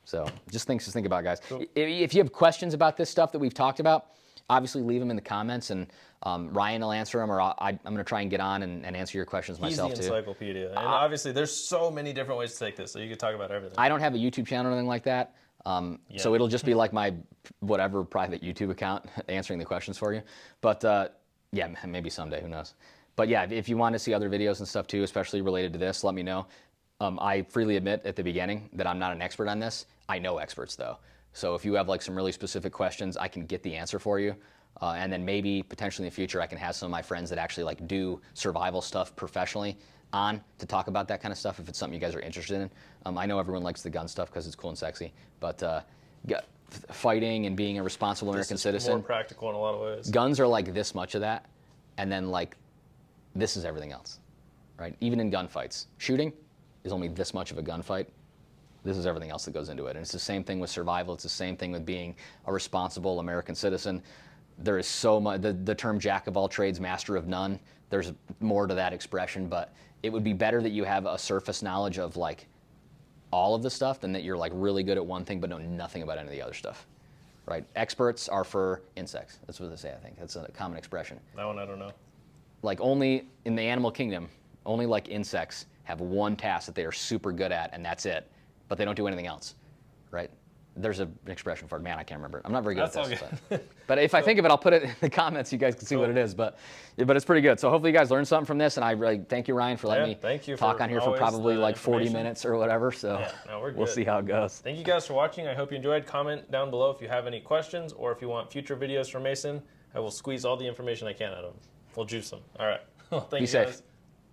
So just things to think about, guys. Cool. If you have questions about this stuff that we've talked about, obviously leave them in the comments, and Ryan will answer them, or I'm going to try and get on and answer your questions myself too. He's the encyclopedia. And obviously there's so many different ways to take this, so you could talk about everything. I don't have a YouTube channel or anything like that, so it'll just be like my whatever private YouTube account answering the questions for you. But yeah, maybe someday, who knows. But yeah, if you want to see other videos and stuff too, especially related to this, let me know. I freely admit at the beginning that I'm not an expert on this. I know experts though. So if you have like some really specific questions, I can get the answer for you. And then maybe potentially in the future, I can have some of my friends that actually like do survival stuff professionally on to talk about that kind of stuff if it's something you guys are interested in. I know everyone likes the gun stuff because it's cool and sexy, but fighting and being a responsible American citizen, more practical in a lot of ways. guns are like this much of that, and then like this is everything else, right? Even in gunfights, shooting is only this much of a gunfight. This is everything else that goes into it. And it's the same thing with survival. It's the same thing with being a responsible American citizen. There is so much, the term jack of all trades, master of none, there's more to that expression, but it would be better that you have a surface knowledge of like all of the stuff than that you're like really good at one thing but know nothing about any of the other stuff, right? Experts are for insects. That's what they say, I think. That's a common expression. That one I don't know. Like only in the animal kingdom, only like insects have one task that they are super good at, and that's it. But they don't do anything else, right? There's an expression for it. Man, I can't remember it. I'm not very good That's at this. all good. But if I think of it, I'll put it in the comments. You guys can see what it is. But it's pretty good. So hopefully you guys learned something from this. And I really thank you, Ryan, for letting me talk on here for probably like 40 minutes or whatever. So no, we're good. We'll see how it goes. Thank you guys for watching. I hope you enjoyed. Comment down below if you have any questions or if you want future videos from Mason. I will squeeze all the information I can out of him. We'll juice them. All right. Well, thank you guys. Safe.